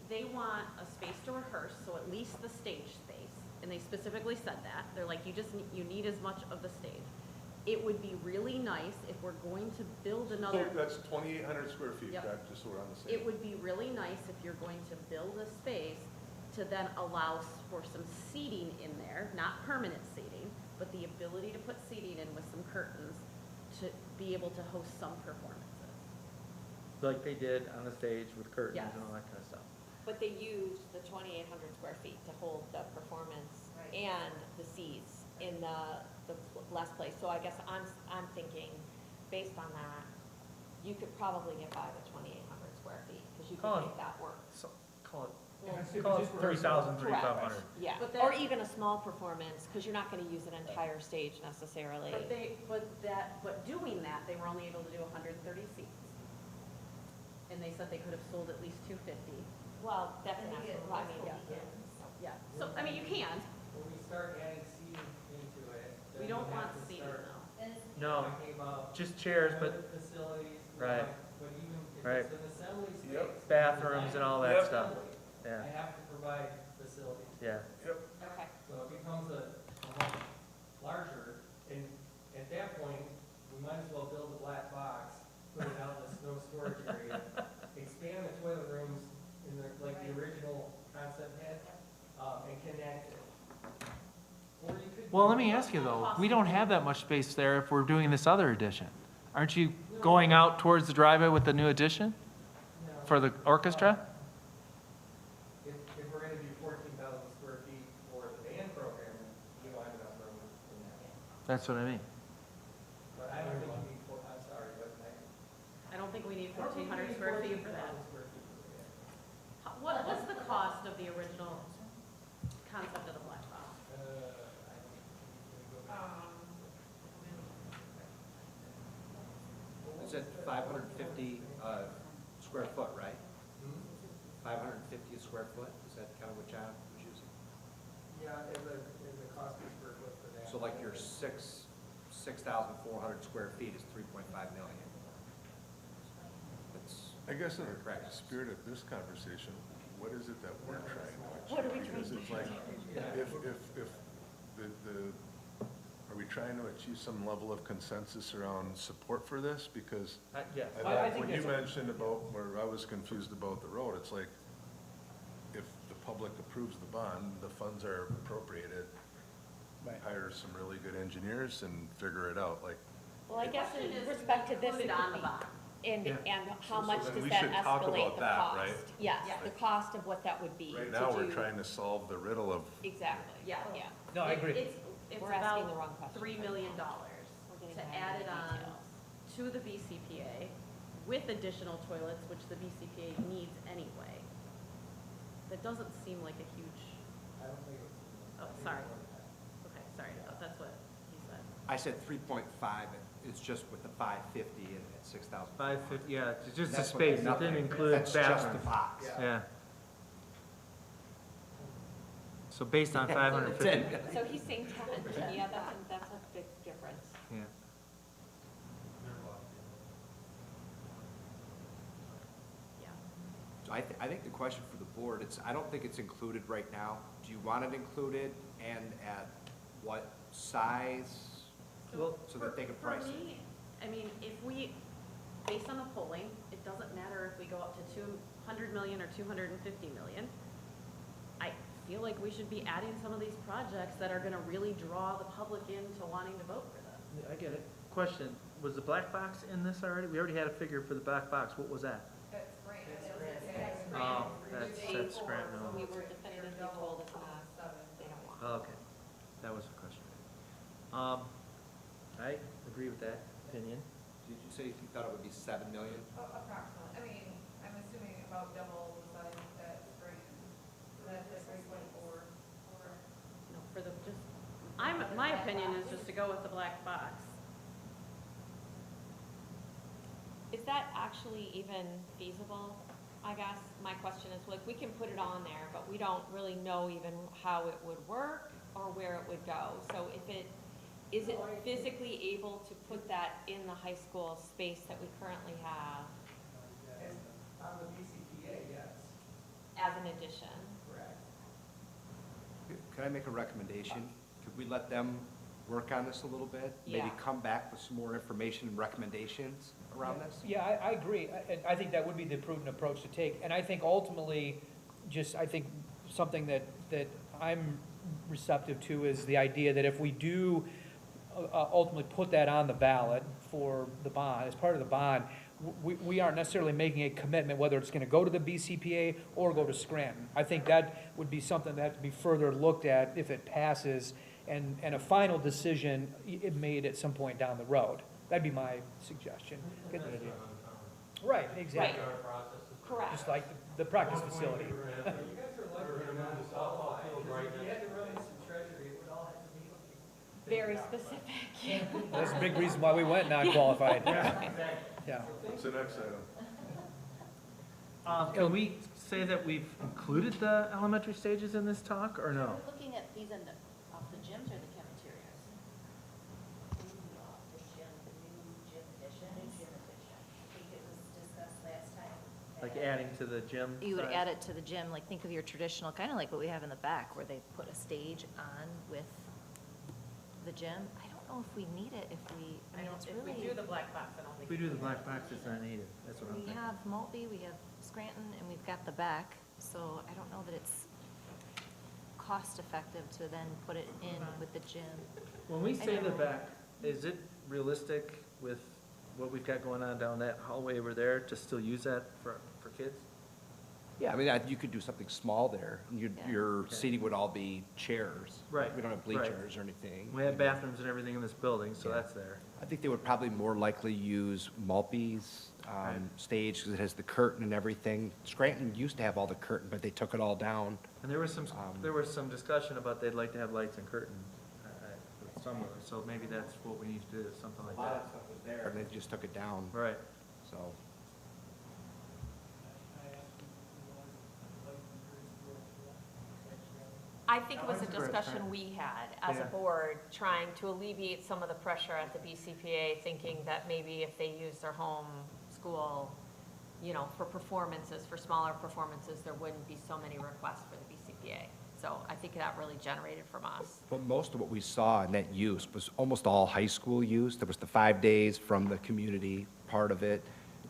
They want a space to rehearse, so at least the stage space, and they specifically said that. They're like, you need as much of the stage. It would be really nice if we're going to build another. So that's 2,800 square feet, Yep. correct, just so we're on the same. It would be really nice if you're going to build a space to then allow for some seating in there, not permanent seating, but the ability to put seating in with some curtains to be able to host some performances. Like they did on the stage with curtains Yes. and all that kind of stuff. But they used the 2,800 square feet to hold the performance and the seats in the last place. So I guess I'm thinking, based on that, you could probably get by with 2,800 square feet, because you Oh. could make that work. So, call If it it's 3,000, Correct. 3,500. Yeah, But or that- even a small performance, because you're not gonna use an entire stage necessarily. But doing that, they were only able to do 130 seats. And they said they could have sold at least 250. Well, that's an estimate, I mean, Yeah, so, I mean, you can. When we start adding seating into it, then We don't we want have to seating start though. No, talking about just chairs, but other facilities. Right. But even if Right. it's an assembly space. Yep. Bathrooms and all that Yep. stuff. assembly, Yeah, I have to provide facilities. yeah. okay. So it becomes a much larger, and at that point, we might as well build a black box, put it out in the snow storage area, expand the toilet rooms in the, like the original concept had, and connect it. Or you could. Well, do- let me ask you though, we don't have that much space there if we're doing this other addition. Aren't you going out towards the driveway with the new addition No. for the orchestra? If we're gonna do 14,000 square feet for the band program, we don't have enough room in that. That's what I mean. But I don't think you need, I'm sorry, but I don't think we need I don't think 1,400 you need square feet for that. 14,000 square feet for the band. What's the cost of the original concept of the black box? I don't think we go back. Is it 550 square foot, right? Hmm? 550 a square foot? Is that kind of what John was using? Yeah, as a cost per square foot for that. So like your 6,400 square feet is 3.5 million. That's I guess in the correct. spirit of this conversation, what is it that we're trying to achieve? What are we trying Because it's like, if are we trying to achieve some level of consensus around support for this? Because Yes. I think when you that's mentioned about, where I was confused about the road, it's like, if the public approves the bond, the funds are appropriated, Right. hire some really good engineers and figure it out, like, Well, I The guess question in is, respect to this, it included on could the be, bond. and how So much then does we that should talk escalate about the that, cost? right? Yes, Yeah. the cost of what that would be right to now, we're do- trying to solve the riddle of, Exactly, Yeah. yeah. No, I agree. It's We're asking the wrong about question. $3 million We're getting to down to add the it on details. to the BCPA with additional toilets, which the BCPA needs anyway. That doesn't seem like a huge, oh, sorry. Okay, sorry, I thought that's what he said. I said 3.5, it's just with the 550 and at 6,000. 550, yeah, it's just the That's what- space, it nothing. didn't include That's just the bathrooms. box. Yeah. So based on 550, So he's saying 10, yeah, that's a big difference. yeah. Yeah. So I think the question for the board, I don't think it's included right now. Do you want it included and at what size? Well, So that they can price For it. me, I mean, if we, based on the polling, it doesn't matter if we go up to 200 million or 250 million. I feel like we should be adding some of these projects that are gonna really draw the public into wanting to vote for this. I get it. Question, was the black box in this already? We already had a figure for the black box, what was that? That's great. Oh, that's Scranton. We were definitively told it's not, they don't want. Oh, okay, that was the question. I agree with that opinion. Did you say you thought it would be 7 million? Approximately, I mean, I'm assuming about double the size at Scranton. That's at 3.4. No, for the, just, my opinion is just to go with the black box. Is that actually even feasible? I guess my question is, like, we can put it on there, but we don't really know even how it would work or where it would go. So is it physically able to put that in the high school space that we currently have On the BCPA, yes, as an addition? correct. Could I make a recommendation? Could we let them work on this a little bit? Maybe Yeah. come back with some more information and recommendations around this? Yeah, I agree. I think that would be the prudent approach to take. And I think ultimately, I think something that I'm receptive to is the idea that if we do ultimately put that on the ballot for the bond, as part of the bond, we aren't necessarily making a commitment whether it's going to go to the BCPA or go to Scranton. I think that would be something that has to be further looked at if it passes, and a final decision made at some point down the road. That'd be my suggestion. Good idea. Right, exactly. Correct. Just like the practice facility. You guys are lucky to run the softball field right now. If you had to run in some treasury, it would all have to be. Very specific. That's a big reason why we went non-qualified. Yeah. What's the next item? Can we say that we've included the elementary stages in this talk, or no? We're looking at these off the gyms or the cafeterias? The gym, the new gym addition. New gym addition. I think it was discussed last time. Like adding to the gym? You would size? add it to the gym, like think of your traditional, kind of like what we have in the back, where they put a stage on with the gym. I don't know if we need it, if we, I mean, it's If we really. do the black box, I don't think. If we do the black box, it's not needed, that's what I'm We thinking. have Maltby, we have Scranton, and we've got the back, so I don't know that it's cost-effective to then put it in with the gym. When we I say the know. back, is it realistic with what we've got going on down that hallway over there to still use that for kids? Yeah, I mean, you could do something small there. Yeah. Your seating would all be chairs. Right, We don't have right. bleachers or anything. We have bathrooms and everything in this building, so Yeah. that's there. I think they would probably more likely use Maltby's Right. stage because it has the curtain and everything. Scranton used to have all the curtain, but they took it all down. And there was some discussion about they'd like to have lights and curtains, with some of it, so maybe that's what we need to do, something like that. stuff was there. And they just took it down, Right. so. I think it was a That's a great discussion point. we had as a Yeah. board, trying to alleviate some of the pressure at the BCPA, thinking that maybe if they use their home school, you know, for performances, for smaller performances, there wouldn't be so many requests for the BCPA. So I think that really generated from us. But most of what we saw in that use was almost all high school use. There was the 5 days from the community part of it.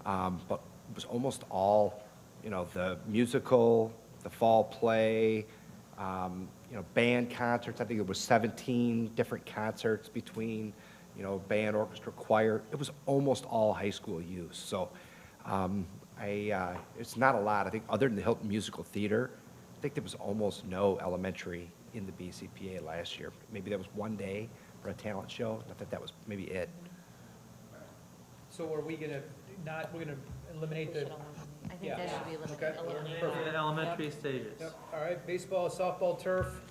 But it was almost all, you know, the musical, the fall play, you know, band concerts. I think it was 17 different concerts between, you know, band, orchestra, choir. It was almost all high school use. So it's not a lot. I think other than the Hilton Musical Theater, I think there was almost no elementary in the BCPA last year. Maybe that was one day for a talent show, I thought that was maybe it. So are we gonna we're gonna eliminate the, I think Yeah. that should be Okay. eliminated, yeah. Perfect. The elementary stages. yep, all right, baseball, softball, turf,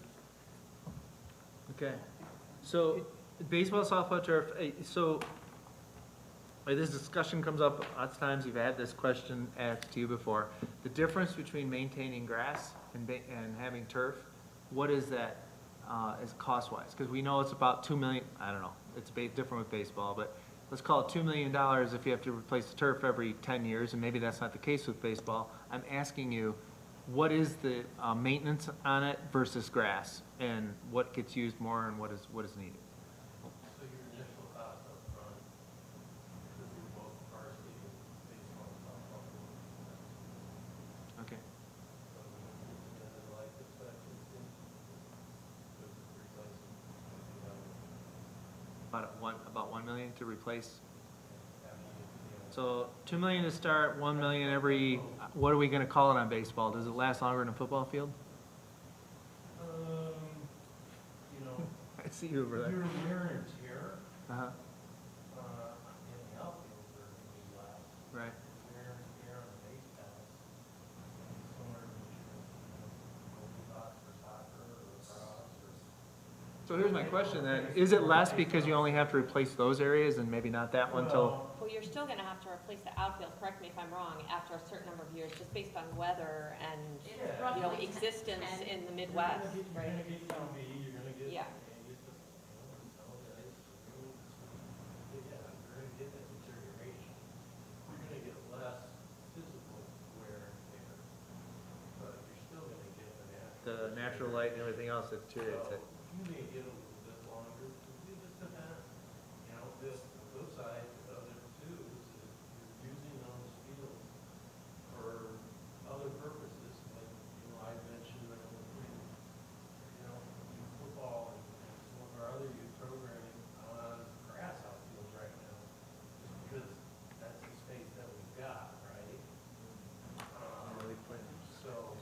Okay, so baseball, softball, turf, so this discussion comes up lots of times, you've had this question asked to you before. The difference between maintaining grass and having turf, what is that as cost-wise? Because we know it's about 2 million, I don't know, it's different with baseball, but let's call it $2 million if you have to replace the turf every 10 years, and maybe that's not the case with baseball. I'm asking you, what is the maintenance on it versus grass? And what gets used more and what is needed? So your initial cost up front could be both varsity and baseball and softball. Okay. So we can get the life expectancy with replacing, you know, About 1 million to replace? after you know, So 2 million to start, 1 million every, what are we gonna call it on baseball? Does it last longer than a football field? you know, I see you over your there. wear and tear, Uh-huh, in the outfield are gonna be less. right. Wear and tear on the base paths, somewhere between, what we thought for soccer or lacrosse or. So here's my question then, is it less because you only have to replace those areas and maybe not that one till? Well, you're still gonna have to replace the outfield, correct me if I'm wrong, after a certain number of years, just based on weather and, you know, existence in the Midwest. You're gonna get UV, you're gonna get. Yeah. Yeah, you're gonna get that deterioration. You're gonna get less physical wear and tear, but you're still gonna get the natural. The natural light and everything else that deteriorates it. You may get a little bit longer, it just depends. You know, the flip side of it too is that you're using those fields for other purposes, like, you know, I mentioned that we're putting, you know, youth football and some of our other youth programming on grass outfields right now, just because that's the space that we've got, right? So,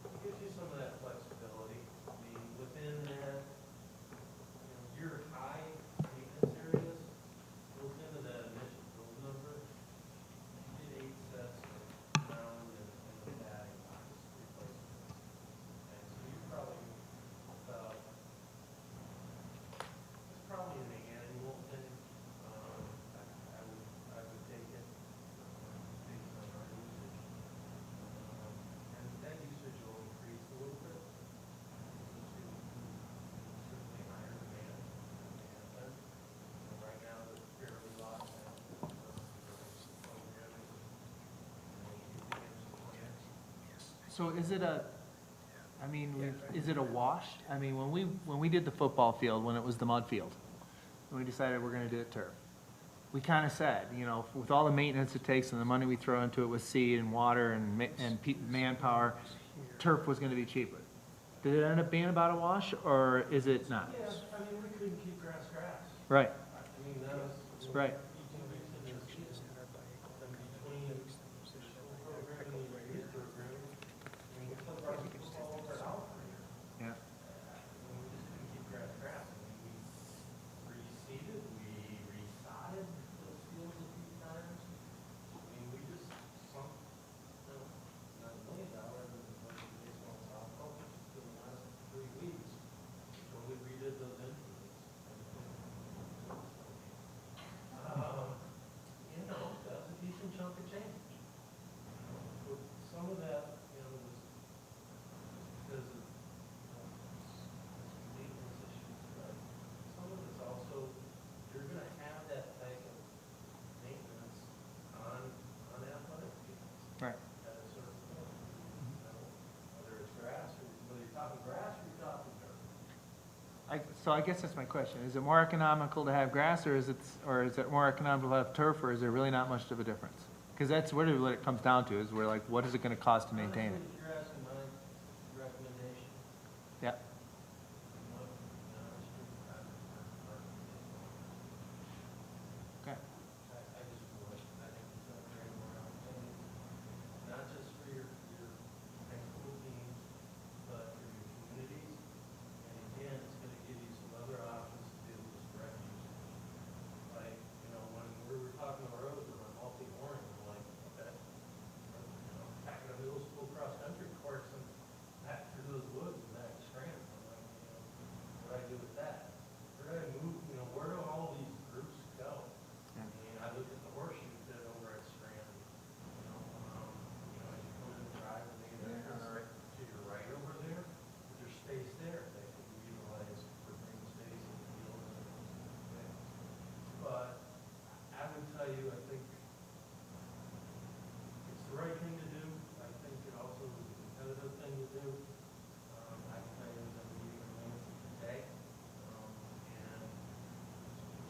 it gives you some of that flexibility. I mean, within that, you know, your high maintenance areas, built into that initial build number, you get 8 sets of ground and the batting box replacements. And so you're probably about, it's probably an annual thing. I would take it, based on our usage. And that usage will increase a little bit. Certainly higher demand. Right now, it's fairly locked down. So is it is it a wash? I mean, when we did the football field, when it was the mud field, and we decided we're gonna do it turf, we kinda said, you know, with all the maintenance it takes and the money we throw into it with seed and water and manpower, turf was gonna be cheaper. Did it end up being about a wash, or is it not? Yeah, I mean, we couldn't keep grass. Right, I mean, that was. right. Between programming and youth programming, I mean, we took our football over an hour per year. Yeah. And we just couldn't keep grass. I mean, we reseeded, we resodded those fields a few times. I mean, we just sunk, you know, not $1 million in the budget of baseball and softball, just for the last 3 weeks. So we redid those infields. You know, that's a decent chunk of change. But some of that, you know, was because of, you know, some maintenance issues, but some of it's also, you're gonna have that type of maintenance on athletic fields Right. at a certain point. You know, whether it's grass, or whether you're talking grass or you're talking dirt. So I guess that's my question. Is it more economical to have grass, or is it more economical to have turf, or is there really not much of a difference? Because that's really what it comes down to, is we're like, what is it gonna cost to maintain it? Honestly, if you're asking my recommendation, Yeah, okay. I just would, I think it's gonna create more opportunities, not just for your high school teams, but for your communities, you, I think it's the right thing to do. I think it also is a competitive thing to do. I can tell you that we even learned today, and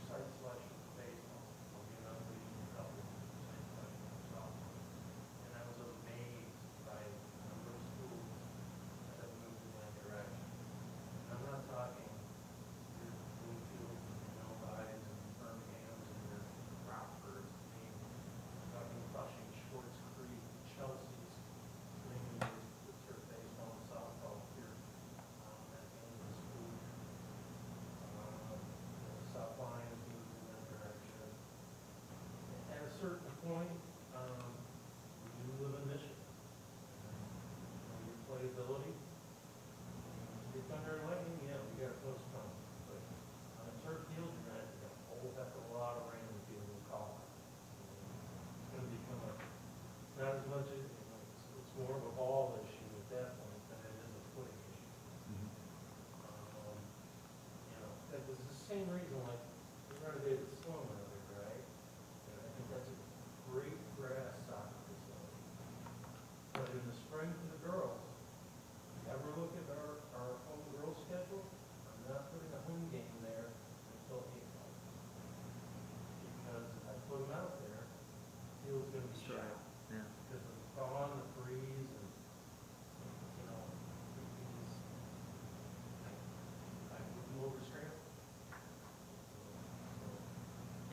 site selection for baseball. I'll be another reason to help with site selection for softball. And I was amazed by the number of schools that have moved in that direction. And I'm not talking your Bloomfields and your Novi's and Birminghams and your Rockfords. I mean, I'm talking Flushing, Schwartz Creek, Chelsea's, bringing the turf baseball and softball here at the end of the school. South Lions moved in that direction. At a certain point, we do live in Michigan. And, your playability, get thunder and lightning, yeah, we got to postpone. But on a turf field, you're going to have to get a whole heck of a lot of rain to be able to call it. It's going to become it's not as much, it's more of a ball issue at that point than it is a footing issue. That was the same reason, like, we renovated the swim over there, right? And I think that's a great grass soccer facility. But in the spring for the girls, if you ever look at our home girls schedule, I'm not putting a home game there until April. Because I put them out there, the field's gonna be Sure. shot. Yeah. Because of the thaw and the freeze and, it's, I wouldn't overstrap.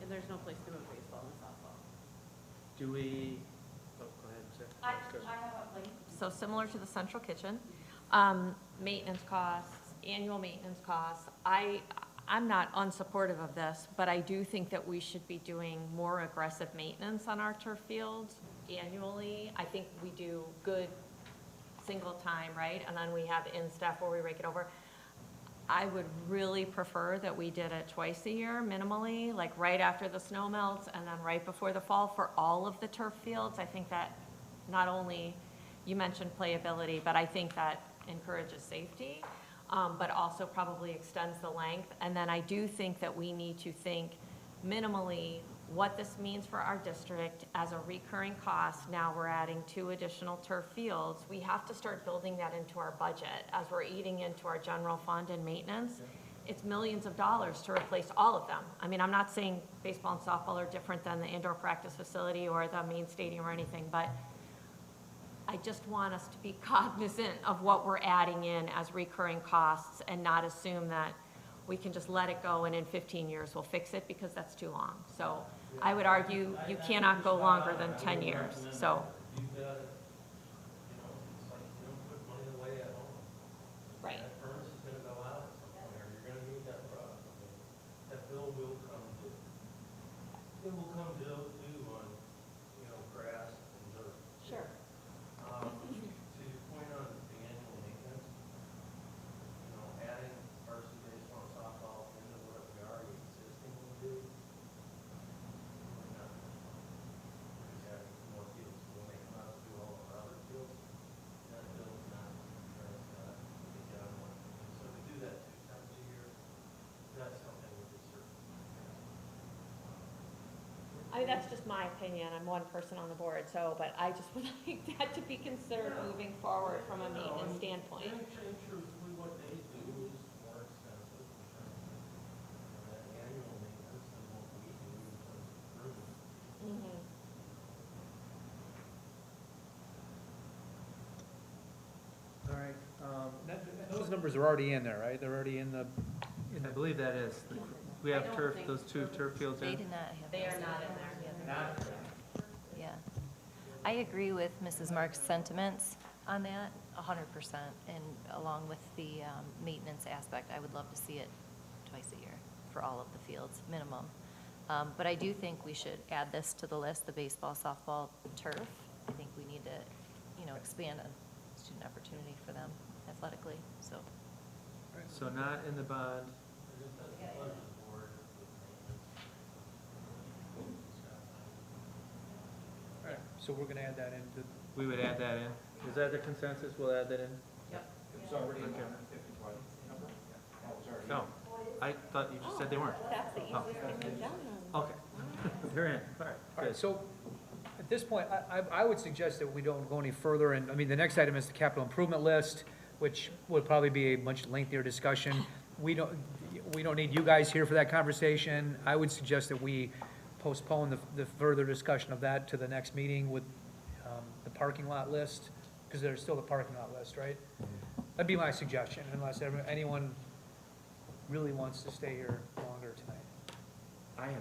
And there's no place to move baseball and softball. Do we, oh, go ahead, Sarah. I have a, so similar to the central kitchen, maintenance costs, annual maintenance costs. I'm not unsupportive of this, but I do think that we should be doing more aggressive maintenance on our turf fields annually. I think we do good single time, right? And then we have in-staff where we rake it over. I would really prefer that we did it twice a year minimally, like right after the snow melts and then right before the fall for all of the turf fields. I think that not only, you mentioned playability, but I think that encourages safety, but also probably extends the length. And then I do think that we need to think minimally what this means for our district as a recurring cost. Now we're adding 2 additional turf fields. We have to start building that into our budget as we're eating into our general fund and maintenance. It's millions of dollars to replace all of them. I mean, I'm not saying baseball and softball are different than the indoor practice facility or the main stadium or anything, but I just want us to be cognizant of what we're adding in as recurring costs and not assume that we can just let it go and in 15 years we'll fix it, because that's too long. So I would argue you cannot go longer than 10 years, so. You've got it, it's like you don't put money away at home. Right. That furnace is gonna go out at some point, or you're gonna need that product. That bill will come due. It will come due on, grass and dirt. Sure. To your point on the annual maintenance, adding varsity baseball and softball into what we already existing will do, really not much fun. We're just adding more fields, we'll make them out to do all our other fields. That bill's not address that, we can get on one. So to do that 2 times a year, that's something we could certainly address. I mean, that's just my opinion. I'm one person on the board, so, but I just would like that to be considered moving forward from a maintenance standpoint. And truthfully, what they do is more expensive in terms of that annual maintenance than what we do in terms of improvement. Mhm. All right, those numbers are already in there, right? They're already in the, I believe that is, we have I don't turf, think those 2 turf fields They in. did not have. They those are not in there. Yeah, they're- Yeah. I agree with Mrs. Mark's sentiments on that, 100%. And along with the maintenance aspect, I would love to see it twice a year for all of the fields, minimum. But I do think we should add this to the list, the baseball, softball, turf. I think we need to, expand on student opportunity for them athletically, so. So not in the bond. I guess that's the pleasure of the board with maintenance. all right, so we're gonna add that into, We would add that in. Is that the consensus? We'll add that in? It's already in Okay. the 50/20 number? Oh, it's already in. No, I thought you just said they weren't. That's the Oh. easiest thing we've done. Okay. you're in, all right, All right, good. so at this point, I would suggest that we don't go any further, and, I mean, the next item is the capital improvement list, which would probably be a much lengthier discussion. We don't need you guys here for that conversation. I would suggest that we postpone the further discussion of that to the next meeting with the parking lot list, because there's still the parking lot list, right? That'd be my suggestion, unless anyone really wants to stay here longer tonight. I am.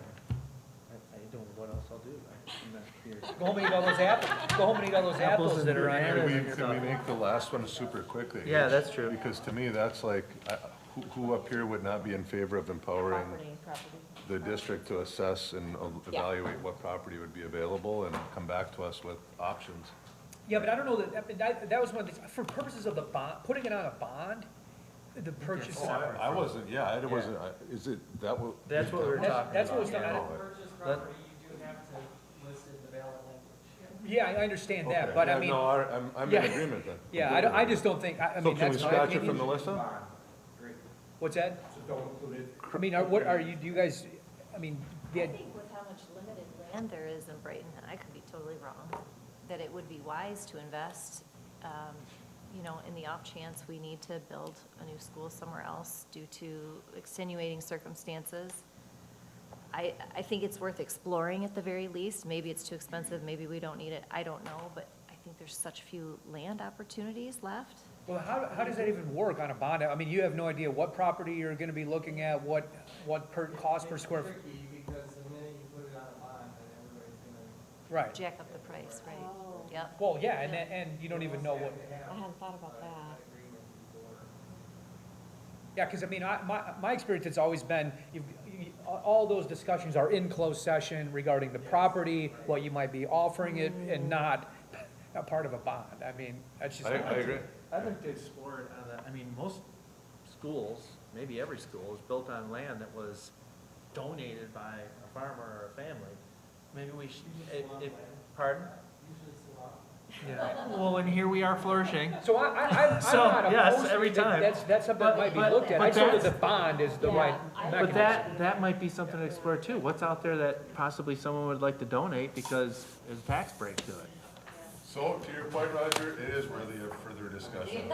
I don't know what else I'll do. I'm not here. Go home and eat all those apples. Go home and eat all those Apples apples and that are on bananas. there. Can we make the last one super quickly? Yeah, that's true. Because to me, that's like, who up here would not be in favor of empowering Property. the district to assess and evaluate what property would be available and come back to us with options? Yeah, but I don't know that, I mean, that was one of the, for purposes of the bond, putting it on a bond, the purchase. Oh, I wasn't, I wasn't, is it, that will? That's what we were talking about. That's what was, Purchase property, you do have to list it in the ballot language. yeah, I understand that, Okay, but I yeah, mean, no, I'm yeah. in agreement then. yeah, I just don't think, I So mean, can we that's my scratch it from opinion. the list then? What's that? So don't include it. I mean, do you guys, I mean, I think with how much limited land there is in Brighton, and I could be totally wrong, that it would be wise to invest, you know, in the off chance we need to build a new school somewhere else due to extenuating circumstances. I think it's worth exploring at the very least. Maybe it's too expensive, maybe we don't need it, I don't know, but I think there's such few land opportunities left. well, how does that even work on a bond? I mean, you have no idea what property you're gonna be looking at, what cost per square. It's tricky because the minute you put it on a bond, then everybody's gonna. Right, Jack up the price, right? Yep. well, yeah, and you don't even know what. I hadn't thought about that. Yeah, because I mean, my experience, it's always been, all those discussions are in closed session regarding the property, what you might be offering it, and not a part of a bond. I mean, that's just. I agree. I'd like to explore it on that, I mean, most schools, maybe every school, is built on land that was donated by a farmer or a family. Maybe we should, pardon? Usually it's a lot. Yeah. Well, and here we are flourishing. So I'm So, not yes, opposed to every it. time. That's something that might be looked at. I but just know that that's- the bond is the right But mechanism. that might be something to explore too. What's out there that possibly someone would like to donate because there's a tax break to it? So to your point, Roger, it is worthy of further discussion.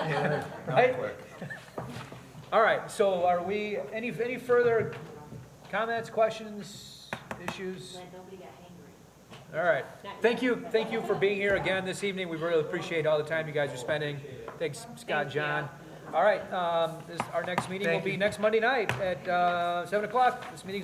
Right? Quick. All right, so are we, any further comments, questions, issues? Nobody got hangry. All right. Thank you for being here again this evening. We really appreciate all the time you guys are spending. Thanks, Scott, John. All right, our next meeting will be next Monday night at 7 o'clock. This meeting